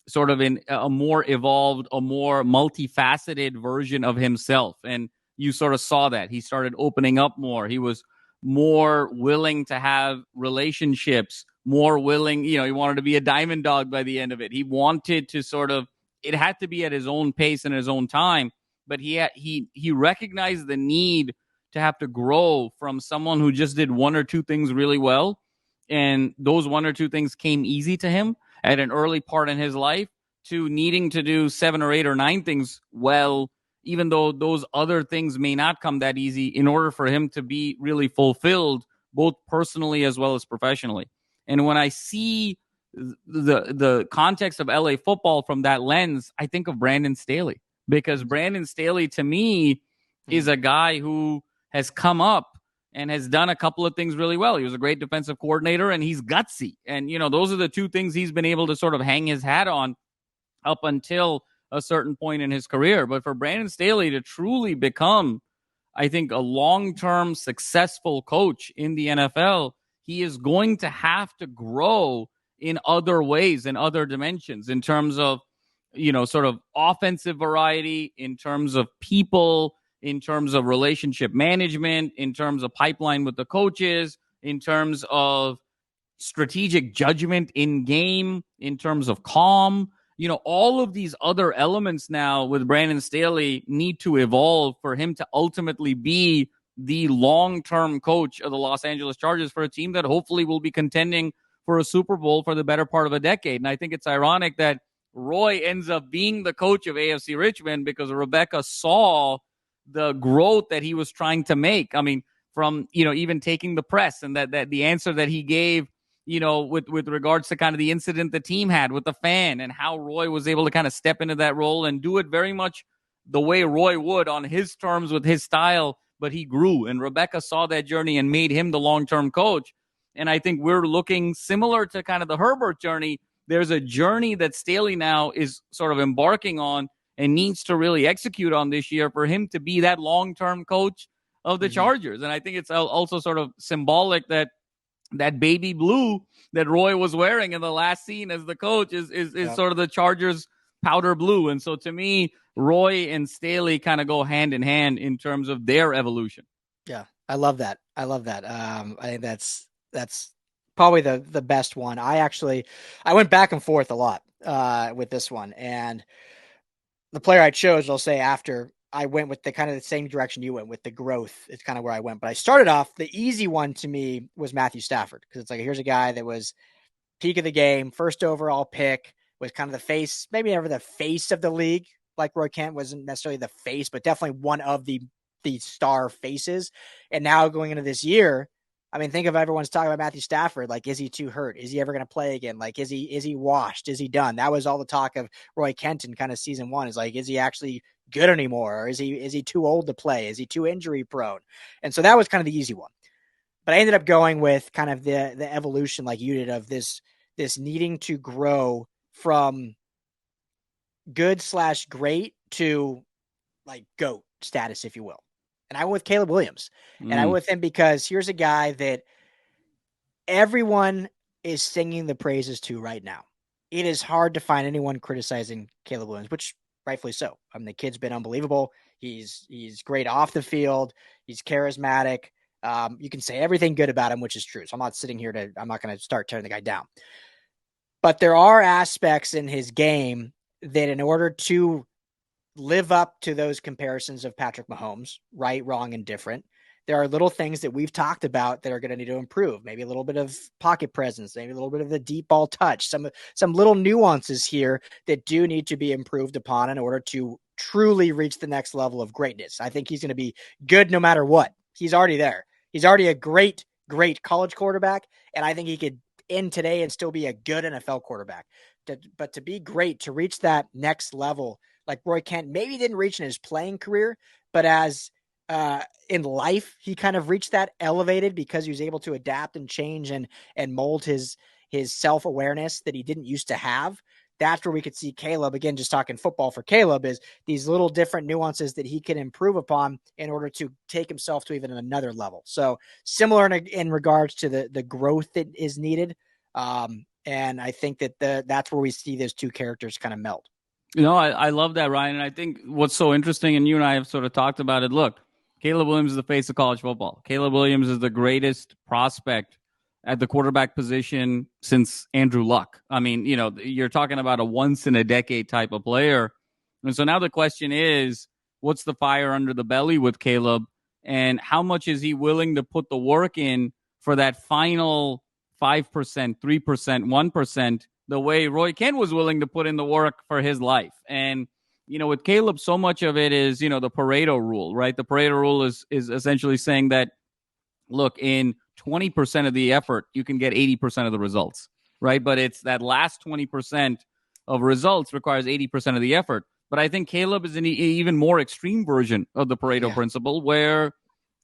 sort of in a more evolved, a more multifaceted version of himself. And you sort of saw that. He started opening up more. He was more willing to have relationships, more willing, he wanted to be a diamond dog by the end of it. He wanted to sort of, it had to be at his own pace and his own time, but he recognized the need to have to grow from someone who just did one or two things really well. And those one or two things came easy to him at an early part in his life, to needing to do 7 or 8 or 9 things well, even though those other things may not come that easy, in order for him to be really fulfilled, both personally as well as professionally. And when I see the context of LA football from that lens, I think of Brandon Staley, because Brandon Staley to me is a guy who has come up and has done a couple of things really well. He was a great defensive coordinator, and he's gutsy. And, those are the two things he's been able to sort of hang his hat on up until a certain point in his career. But for Brandon Staley to truly become, I think, a long-term successful coach in the NFL, he is going to have to grow in other ways, in other dimensions, in terms of, sort of offensive variety, in terms of people, in terms of relationship management, in terms of pipeline with the coaches, in terms of strategic judgment in game, in terms of calm. All of these other elements now with Brandon Staley need to evolve for him to ultimately be the long-term coach of the Los Angeles Chargers for a team that hopefully will be contending for a Super Bowl for the better part of a decade. And I think it's ironic that Roy ends up being the coach of AFC Richmond because Rebecca saw the growth that he was trying to make. I mean, from, even taking the press, and that the answer that he gave, with regards to kind of the incident the team had with the fan, and how Roy was able to kind of step into that role and do it very much the way Roy would on his terms with his style, but he grew, and Rebecca saw that journey and made him the long-term coach. And I think we're looking similar to kind of the Herbert journey. There's a journey that Staley now is sort of embarking on and needs to really execute on this year for him to be that long-term coach of the Chargers. And I think it's also sort of symbolic that baby blue that Roy was wearing in the last scene as the coach is sort of the Chargers powder blue. And so to me, Roy and Staley kind of go hand in hand in terms of their evolution. Yeah, I love that. I think that's probably the best one. I went back and forth a lot with this one, and the player I chose, I'll say after I went with the kind of the same direction you went with the growth. It's kind of where I went, but I started off, the easy one to me was Matthew Stafford, because it's like, here's a guy that was peak of the game, first overall pick, was kind of the face, maybe never the face of the league. Like Roy Kent wasn't necessarily the face, but definitely one of the star faces. And now going into this year, I mean, think of everyone's talking about Matthew Stafford. Like, is he too hurt? Is he ever going to play again? Like, is he washed? Is he done? That was all the talk of Roy Kent in kind of season one, is like, is he actually good anymore? Or is he too old to play? Is he too injury prone? And so that was kind of the easy one. But I ended up going with kind of the evolution, like you did, of this needing to grow from good/great to like GOAT status, if you will. And I went with Caleb Williams. And I went with him because here's a guy that everyone is singing the praises to right now. It is hard to find anyone criticizing Caleb Williams, which rightfully so. I mean, the kid's been unbelievable. He's great off the field. He's charismatic. You can say everything good about him, which is true. So I'm not sitting here I'm not going to start tearing the guy down. But there are aspects in his game that, in order to live up to those comparisons of Patrick Mahomes, right, wrong, and different, there are little things that we've talked about that are going to need to improve. Maybe a little bit of pocket presence, maybe a little bit of the deep ball touch, some little nuances here that do need to be improved upon in order to truly reach the next level of greatness. I think he's going to be good no matter what. He's already there. He's already a great, great college quarterback, and I think he could end today and still be a good NFL quarterback. But to be great, to reach that next level, like Roy Kent maybe didn't reach in his playing career, but as in life, he kind of reached that elevated because he was able to adapt and change and mold his self-awareness that he didn't used to have. That's where we could see Caleb, again, just talking football for Caleb, is these little different nuances that he can improve upon in order to take himself to even another level. So similar in regards to the growth that is needed. And I think that that's where we see those two characters kind of meld. I love that, Ryan. And I think what's so interesting, and you and I have sort of talked about it. Look, Caleb Williams is the face of college football. Caleb Williams is the greatest prospect at the quarterback position since Andrew Luck. I mean, you're talking about a once-in-a-decade type of player. And so now the question is, what's the fire under the belly with Caleb? And how much is he willing to put the work in for that final 5%, 3%, 1%, the way Roy Kent was willing to put in the work for his life? And, with Caleb, so much of it is, the Pareto rule, right? The Pareto rule is essentially saying that, look, in 20% of the effort, you can get 80% of the results, right? But it's that last 20% of results requires 80% of the effort. But I think Caleb is an even more extreme version of the Pareto principle, where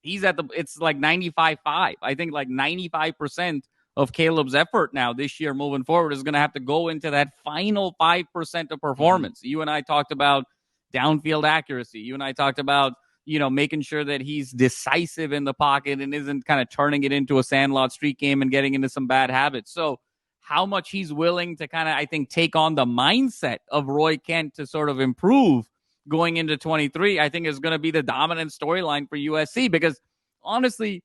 he's it's like 95-5. I think like 95% of Caleb's effort now this year moving forward is going to have to go into that final 5% of performance. You and I talked about downfield accuracy. You and I talked about, making sure that he's decisive in the pocket and isn't kind of turning it into a sandlot street game and getting into some bad habits. So how much he's willing to kind of, I think, take on the mindset of Roy Kent to sort of improve going into 23, I think is going to be the dominant storyline for USC, because honestly,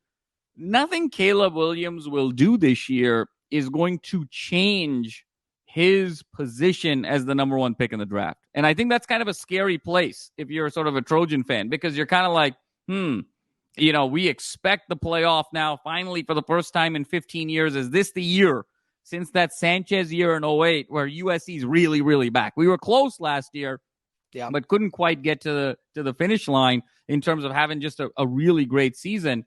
nothing Caleb Williams will do this year is going to change his position as the number one pick in the draft. And I think that's kind of a scary place if you're sort of a Trojan fan, because you're kind of like, we expect the playoff now finally for the first time in 15 years. Is this the year since that Sanchez year in 08 where USC is really, really back? We were close last year, but couldn't quite get to the finish line in terms of having just a really great season.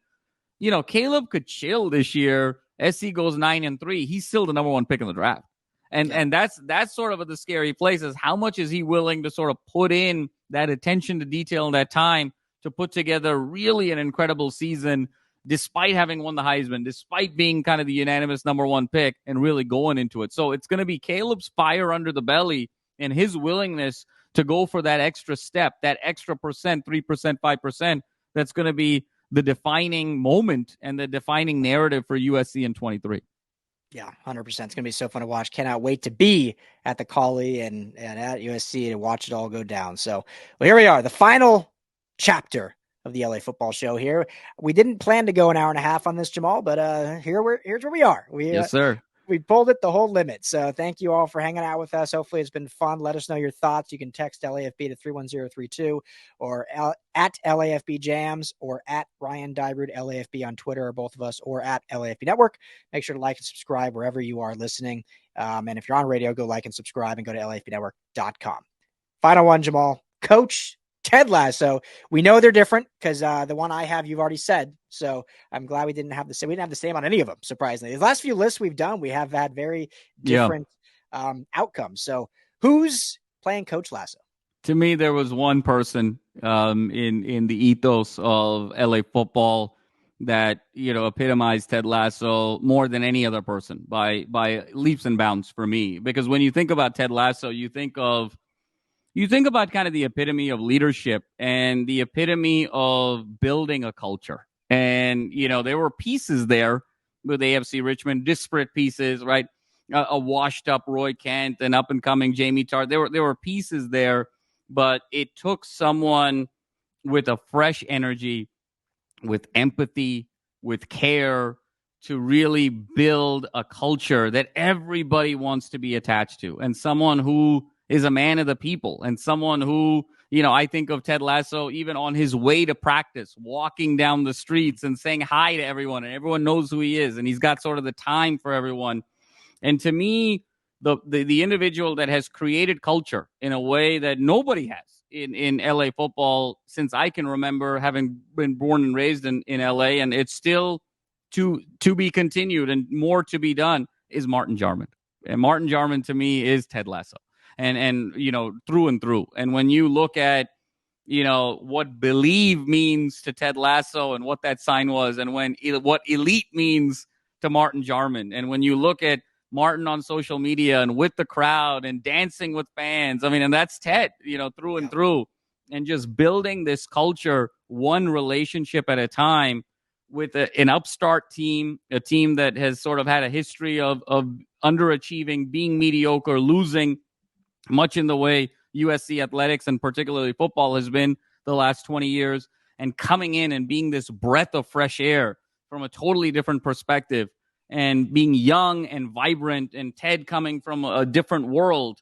Caleb could chill this year. SC goes 9-3. He's still the number one pick in the draft. And that's sort of the scary place, is how much is he willing to sort of put in that attention to detail and that time to put together really an incredible season, despite having won the Heisman, despite being kind of the unanimous number one pick and really going into it. So it's going to be Caleb's fire under the belly and his willingness to go for that extra step, that extra percent, 3%, 5%, that's going to be the defining moment and the defining narrative for USC in 23. Yeah, 100%. It's going to be so fun to watch. Cannot wait to be at the Colley and at USC to watch it all go down. So, here we are, the final chapter of the LA football show here. We didn't plan to go an hour and a half on this, Jamal, but here's where we are. Yes, sir. We pulled it the whole limit. So thank you all for hanging out with us. Hopefully it's been fun. Let us know your thoughts. You can text LAFB to 31032 or at LAFB Jams or at Ryan Dybrood LAFB on Twitter, or both of us, or at LAFB Network. Make sure to like and subscribe wherever you are listening. And if you're on radio, go like and subscribe and go to LAFBnetwork.com. Final one, Jamal. Coach Ted Lasso. We know they're different because the one I have, you've already said. So I'm glad we didn't have the same. We didn't have the same on any of them, surprisingly. The last few lists we've done, we have had very different outcomes. So who's playing Coach Lasso? To me, there was one person in the ethos of LA football that, epitomized Ted Lasso more than any other person by leaps and bounds for me. Because when you think about Ted Lasso, you think about kind of the epitome of leadership and the epitome of building a culture. And, there were pieces there with AFC Richmond, disparate pieces, right? A washed up Roy Kent, an up and coming Jamie Tartt. There were pieces there, but it took someone with a fresh energy, with empathy, with care, to really build a culture that everybody wants to be attached to, and someone who is a man of the people, and someone who, I think of Ted Lasso even on his way to practice, walking down the streets and saying hi to everyone, and everyone knows who he is, and he's got sort of the time for everyone. And to me, the individual that has created culture in a way that nobody has in LA football since I can remember, having been born and raised in LA, and it's still to be continued and more to be done, is Martin Jarmond. And Martin Jarmond to me is Ted Lasso. And through and through. And when you look at, what believe means to Ted Lasso and what that sign was, and what elite means to Martin Jarmond, and when you look at Martin on social media and with the crowd and dancing with fans, and that's Ted, through and through, and just building this culture, one relationship at a time, with an upstart team, a team that has sort of had a history of underachieving, being mediocre, losing, much in the way USC athletics and particularly football has been the last 20 years, and coming in and being this breath of fresh air from a totally different perspective, and being young and vibrant, and Ted coming from a different world,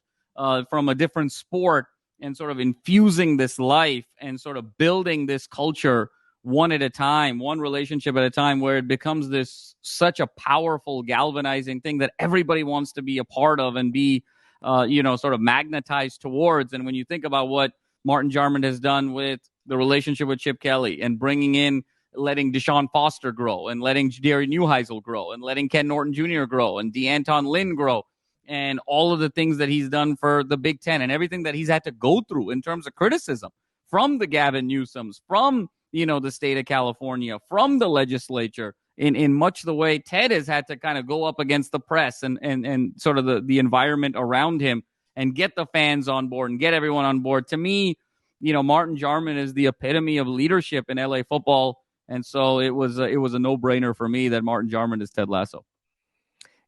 from a different sport, and sort of infusing this life and sort of building this culture one at a time, one relationship at a time, where it becomes such a powerful galvanizing thing that everybody wants to be a part of and be sort of magnetized towards. And when you think about what Martin Jarmond has done with the relationship with Chip Kelley and bringing in letting Deshaun Foster grow and letting Jerry Neuheisel grow and letting Ken Norton Jr. grow and DeAnton Lynn grow and all of the things that he's done for the Big Ten and everything that he's had to go through in terms of criticism from the Gavin Newsoms, from, the state of California, from the legislature, in much the way Ted has had to kind of go up against the press and sort of the environment around him and get the fans on board and get everyone on board. To me, Martin Jarman is the epitome of leadership in LA football. And so it was a no-brainer for me that Martin Jarman is Ted Lasso.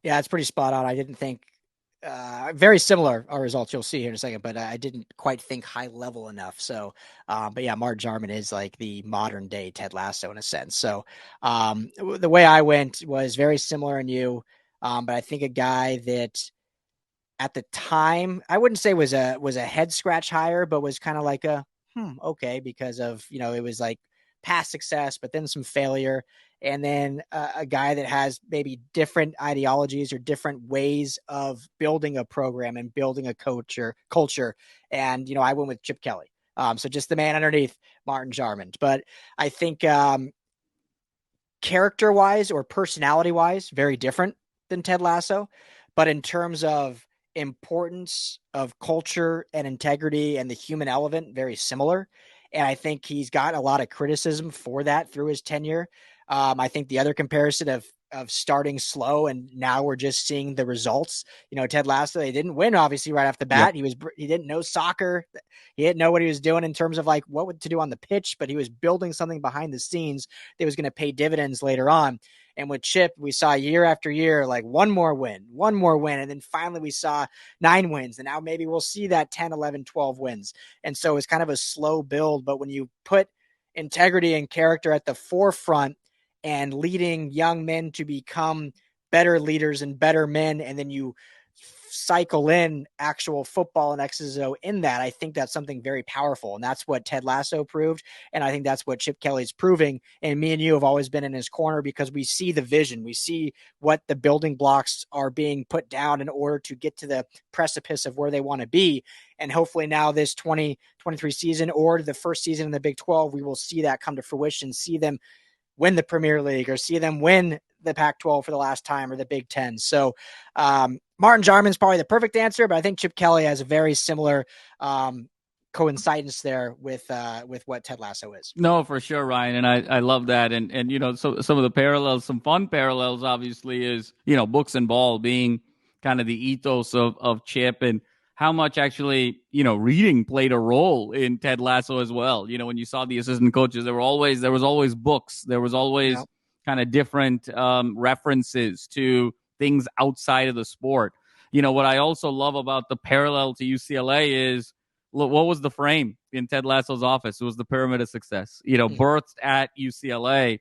Yeah, it's pretty spot on. I didn't think very similar our results you'll see here in a second, but I didn't quite think high level enough. So, but yeah, Martin Jarman is like the modern day Ted Lasso in a sense. So, the way I went was very similar in you. But I think a guy that at the time, I wouldn't say was a head scratch hire, but was kind of like okay, because of, it was like past success, but then some failure. And then a guy that has maybe different ideologies or different ways of building a program and building a culture. And, I went with Chip Kelley. So just the man underneath Martin Jarman. But I think character-wise or personality-wise, very different than Ted Lasso. But in terms of importance of culture and integrity and the human element, very similar. And I think he's got a lot of criticism for that through his tenure. I think the other comparison of starting slow and now we're just seeing the results. Ted Lasso, they didn't win obviously right off the bat. Yep. He didn't know soccer. He didn't know what he was doing in terms of like what to do on the pitch, but he was building something behind the scenes that was going to pay dividends later on. And with Chip, we saw year after year, like one more win. And then finally we saw 9 wins. And now maybe we'll see that 10, 11, 12 wins. And so it's kind of a slow build. But when you put integrity and character at the forefront and leading young men to become better leaders and better men, and then you cycle in actual football and X's O in that, I think that's something very powerful. And that's what Ted Lasso proved. And I think that's what Chip Kelly's proving. And me and you have always been in his corner because we see the vision. We see what the building blocks are being put down in order to get to the precipice of where they want to be. And hopefully now this 2023 season or the first season in the Big 12, we will see that come to fruition, see them win the Premier League or see them win the Pac-12 for the last time or the Big 10. So Martin Jarman's probably the perfect answer, but I think Chip Kelley has a very similar coincidence there with what Ted Lasso is. No, for sure, Ryan. And I love that. And so some of the parallels, some fun parallels, obviously, is, books and ball being kind of the ethos of Chip, and how much actually, reading played a role in Ted Lasso as well. When you saw the assistant coaches, there was always books. There was always kind of different references to things outside of the sport. What I also love about the parallel to UCLA is, look, what was the frame in Ted Lasso's office? It was the pyramid of success, birthed at UCLA,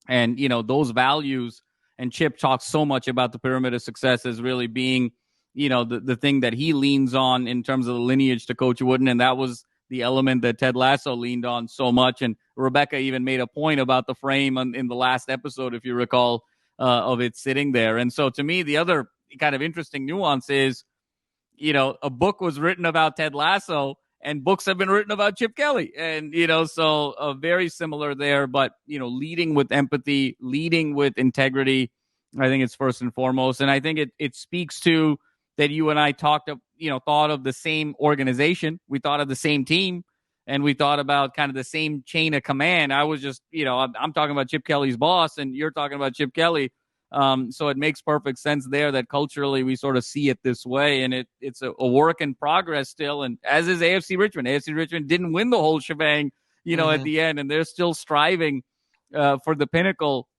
and, those values. And Chip talks so much about the pyramid of success as really being, the thing that he leans on in terms of the lineage to Coach Wooden. And that was the element that Ted Lasso leaned on so much. And Rebecca even made a point about the frame in the last episode, if you recall, of it sitting there. And so to me, the other kind of interesting nuance is, a book was written about Ted Lasso and books have been written about Chip Kelley. And, so very similar there, but, leading with empathy, leading with integrity, I think it's first and foremost. And I think it speaks to that you and I thought of the same organization. We thought of the same team, and we thought about kind of the same chain of command. I was just, I'm talking about Chip Kelly's boss, and you're talking about Chip Kelley. So it makes perfect sense there that culturally we sort of see it this way, and it's a work in progress still. And as is AFC Richmond. AFC Richmond didn't win the whole shebang, at the end, and they're still striving for the pinnacle.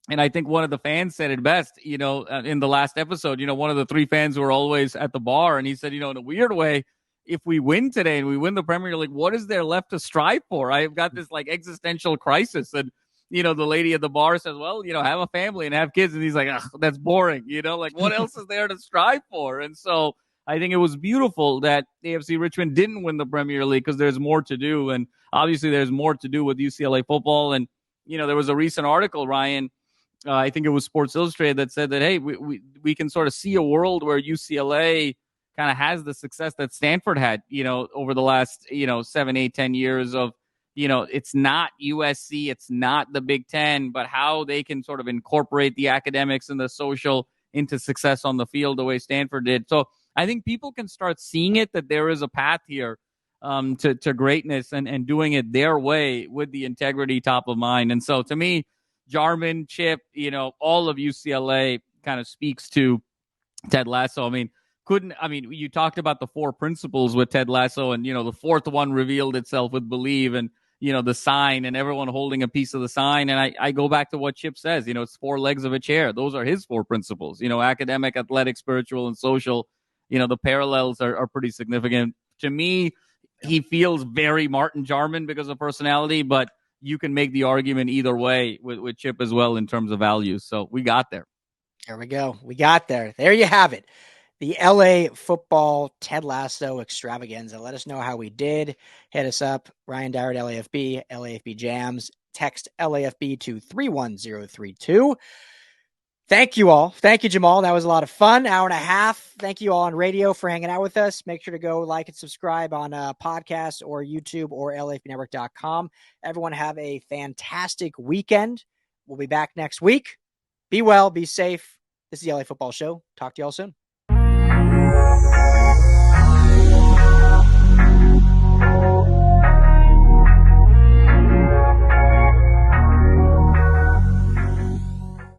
And I think one of the fans said it best, in the last episode, one of the 3 fans who were always at the bar. And he said, in a weird way, if we win today and we win the Premier League, what is there left to strive for? I've got this like existential crisis. And, the lady at the bar says, well, have a family and have kids. And he's like, that's boring. What else is there to strive for? And so I think it was beautiful that AFC Richmond didn't win the Premier League because there's more to do. And obviously there's more to do with UCLA football. And, there was a recent article, Ryan, I think it was Sports Illustrated, that said that, hey, we can sort of see a world where UCLA kind of has the success that Stanford had, over the last, 7, 8, 10 years of it's not USC, it's not the Big Ten, but how they can sort of incorporate the academics and the social into success on the field the way Stanford did. So I think people can start seeing it, that there is a path here to greatness and doing it their way with the integrity top of mind. And so to me, Jarman, Chip, all of UCLA kind of speaks to Ted Lasso. You talked about the 4 principles with Ted Lasso, and, the 4th one revealed itself with Believe and, the sign and everyone holding a piece of the sign. And I go back to what Chip says, it's 4 legs of a chair. Those are his 4 principles, academic, athletic, spiritual, and social. The parallels are pretty significant. To me, he feels very Martin Jarman because of personality, but you can make the argument either way with Chip as well in terms of values. So we got there. There we go. We got there. There you have it. The LA football Ted Lasso extravaganza. Let us know how we did. Hit us up. Ryan Dyer at LAFB, LAFB Jams. Text LAFB to 31032. Thank you all. Thank you, Jamal. That was a lot of fun. Hour and a half. Thank you all on radio for hanging out with us. Make sure to go like and subscribe on podcast or YouTube or LAFBnetwork.com. Everyone have a fantastic weekend. We'll be back next week. Be well. Be safe. This is the LA Football Show. Talk to you all soon.